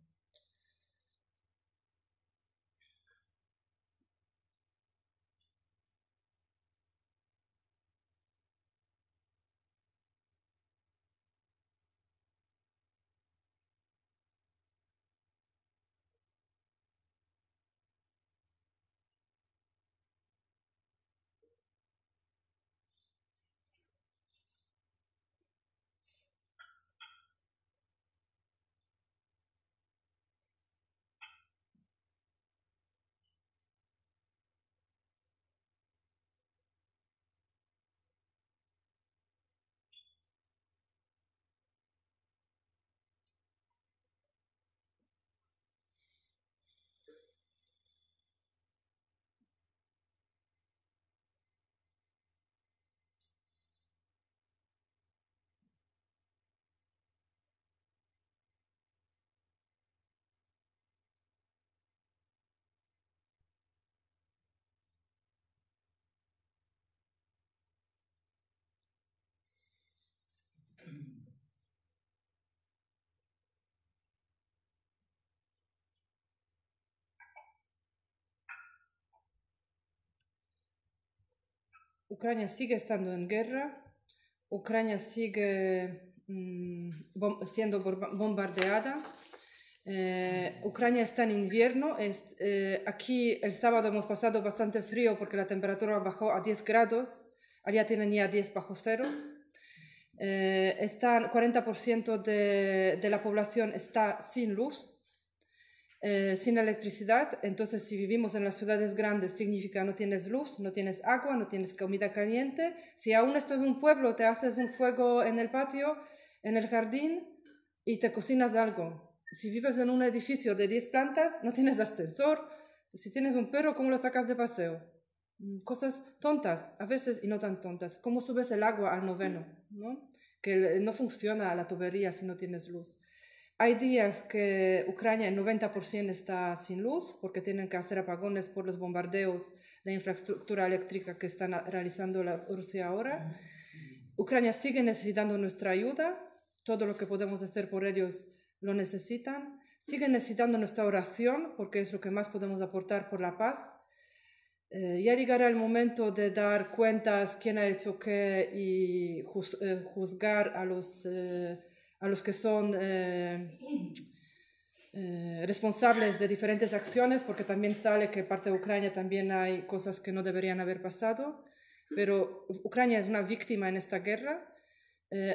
Speaker 2: Ucrania sigue estando en guerra, Ucrania sigue siendo bombardeada, Ucrania está en invierno, aquí el sábado hemos pasado bastante frío porque la temperatura bajó a 10 grados, allá tienen ya 10 bajo cero. 40% de la población está sin luz, sin electricidad. Entonces si vivimos en las ciudades grandes significa no tienes luz, no tienes agua, no tienes comida caliente. Si aún estás en un pueblo, te haces un fuego en el patio, en el jardín y te cocinas algo. Si vives en un edificio de 10 plantas, no tienes ascensor. Si tienes un perro, ¿cómo lo sacas de paseo? Cosas tontas a veces y no tan tontas. ¿Cómo subes el agua al noveno? ¿No? Que no funciona la tubería si no tienes luz. Hay días que Ucrania el 90% está sin luz porque tienen que hacer apagones por los bombardeos de infraestructura eléctrica que están realizando la Rusia ahora. Ucrania sigue necesitando nuestra ayuda. Todo lo que podemos hacer por ellos lo necesitan. Siguen necesitando nuestra oración porque es lo que más podemos aportar por la paz. Ya llegará el momento de dar cuentas quién ha hecho qué y juzgar a los que son responsables de diferentes acciones, porque también sale que parte de Ucrania también hay cosas que no deberían haber pasado, pero Ucrania es una víctima en esta guerra.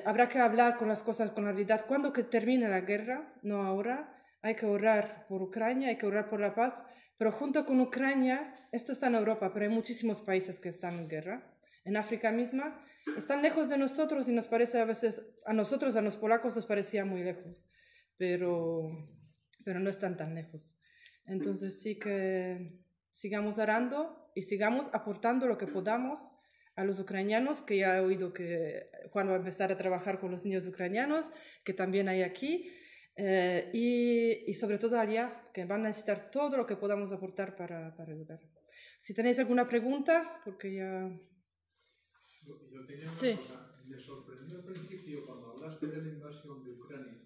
Speaker 2: Habrá que hablar con las cosas con la realidad. Cuando que termine la guerra, no ahora, hay que orar por Ucrania, hay que orar por la paz, Pero junto con Ucrania, esto está en Europa, pero hay muchísimos países que están en guerra. En África misma, están lejos de nosotros y nos parece a veces, a nosotros, a los polacos, nos parecía muy lejos, pero no están tan lejos. Entonces sí que sigamos orando y sigamos aportando lo que podamos a los ucranianos, que ya he oído que Juan va a empezar a trabajar con los niños ucranianos, que también hay aquí, y sobre todo allá, que van a necesitar todo lo que podamos aportar para ayudar. Si tenéis alguna pregunta, porque ya...
Speaker 4: Yo tenía una
Speaker 2: sí.
Speaker 4: cosa, me sorprendió al principio cuando hablaste de la invasión de Ucrania.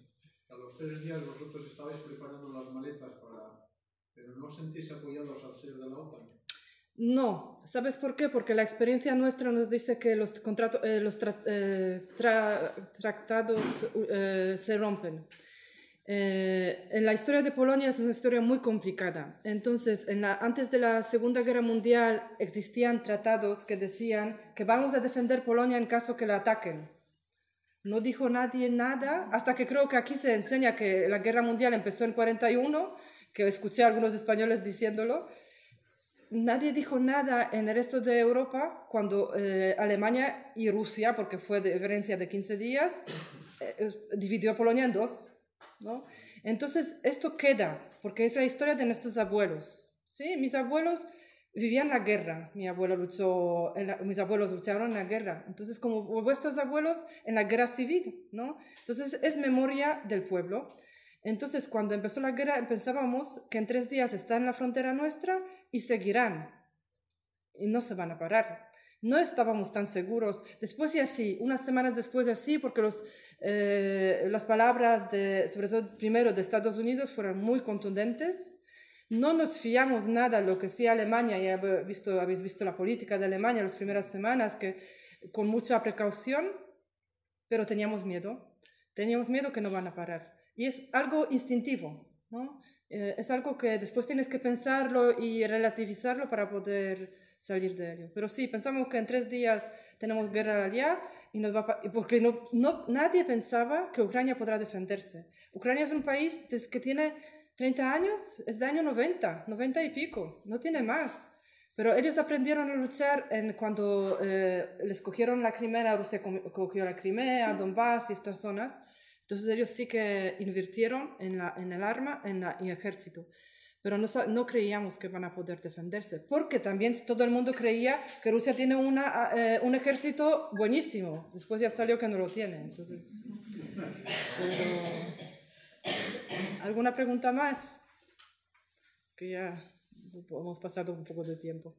Speaker 4: A los 3 días vosotros estabais preparando las maletas pero no os sentís apoyados al ser de la OTAN.
Speaker 2: No, ¿sabes por qué? Porque la experiencia nuestra nos dice que los tratados se rompen. En la historia de Polonia es una historia muy complicada. Entonces, antes de la Segunda Guerra Mundial existían tratados que decían que vamos a defender Polonia en caso que la ataquen. No dijo nadie nada, hasta que creo que aquí se enseña que la Guerra Mundial empezó en 41, que escuché a algunos españoles diciéndolo. Nadie dijo nada en el resto de Europa cuando Alemania y Rusia, porque fue de diferencia de 15 días, dividió Polonia en dos, ¿no? Entonces esto queda, porque es la historia de nuestros abuelos, ¿sí? Mis abuelos vivían la guerra, mis abuelos lucharon en la guerra, entonces como vuestros abuelos en la guerra civil, ¿no? Entonces es memoria del pueblo. Entonces, cuando empezó la guerra, pensábamos que en 3 días están en la frontera nuestra y seguirán. Y no se van a parar. No estábamos tan seguros. Después y así, unas semanas después y así, porque las palabras, sobre todo primero de Estados Unidos, fueron muy contundentes. No nos fiamos nada de lo que sí Alemania, ya habéis visto la política de Alemania las primeras semanas, que con mucha precaución, pero teníamos miedo que no van a parar. Y es algo instintivo, ¿no? Es algo que después tienes que pensarlo y relativizarlo para poder salir de ello. Pero sí, pensamos que en 3 días tenemos guerra allá y porque nadie pensaba que Ucrania podrá defenderse. Ucrania es un país que tiene 30 años, es de año 90 y pico, no tiene más. Pero ellos aprendieron a luchar cuando les cogieron la Crimea, Rusia cogió la Crimea, Donbass y estas zonas. Entonces ellos sí que invirtieron en el arma, en el ejército. Pero no creíamos que van a poder defenderse, porque también todo el mundo creía que Rusia tiene un ejército buenísimo. Después ya salió que no lo tiene. Entonces, ¿alguna pregunta más? Que ya hemos pasado un poco de tiempo.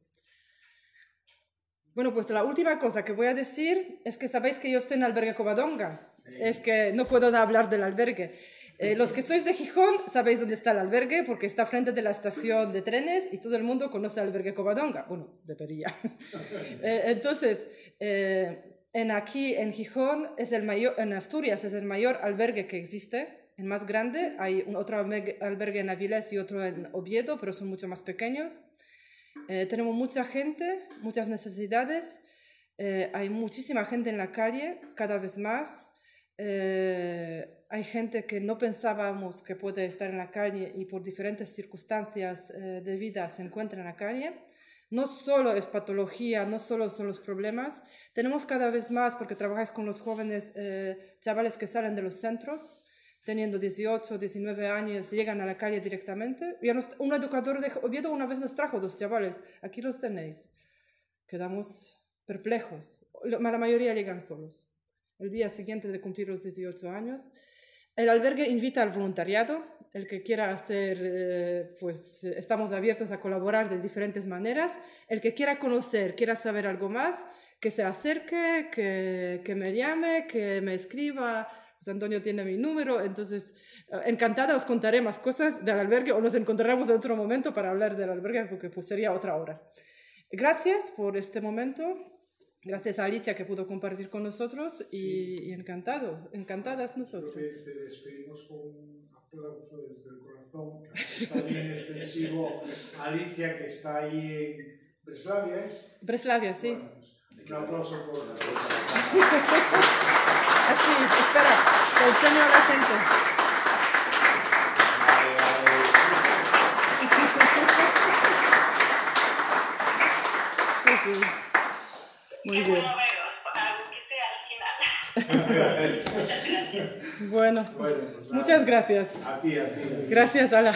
Speaker 2: Bueno, pues la última cosa que voy a decir es que sabéis que yo estoy en el albergue Covadonga. Es que no puedo hablar del albergue. Los que sois de Gijón sabéis dónde está el albergue porque está frente de la estación de trenes y todo el mundo conoce el albergue Covadonga. Bueno, debería. Entonces, aquí en Gijón, en Asturias, es el mayor albergue que existe, el más grande. Hay otro albergue en Avilés y otro en Oviedo, pero son mucho más pequeños. Tenemos mucha gente, muchas necesidades. Hay muchísima gente en la calle, cada vez más. Hay gente que no pensábamos que puede estar en la calle y por diferentes circunstancias de vida se encuentra en la calle. No solo es patología, no solo son los problemas. Tenemos cada vez más, porque trabajáis con los jóvenes chavales que salen de los centros, teniendo 18, 19 años, llegan a la calle directamente. Un educador de Oviedo una vez nos trajo 2 chavales, aquí los tenéis. Quedamos perplejos, la mayoría llegan solos. El día siguiente de cumplir los 18 años. El albergue invita al voluntariado, el que quiera hacer, pues estamos abiertos a colaborar de diferentes maneras. El que quiera conocer, quiera saber algo más, que se acerque, que me llame, que me escriba. José Antonio tiene mi número, entonces encantada os contaré más cosas del albergue o nos encontraremos en otro momento para hablar del albergue porque pues sería otra hora. Gracias por este momento. Gracias a Alicia que pudo compartir con nosotros y encantadas nosotros.
Speaker 1: Creo que te despedimos con un aplauso desde el corazón, que está bien extensivo. Alicia, que está ahí en Breslavia, ¿es?
Speaker 2: Breslavia, sí.
Speaker 1: Bueno, pues, un aplauso por la
Speaker 2: Así, espera, te enseño a la gente. bien. Bueno,
Speaker 5: Bueno, pues nada.
Speaker 2: muchas gracias.
Speaker 5: A ti, a ti.
Speaker 2: Gracias, Ala.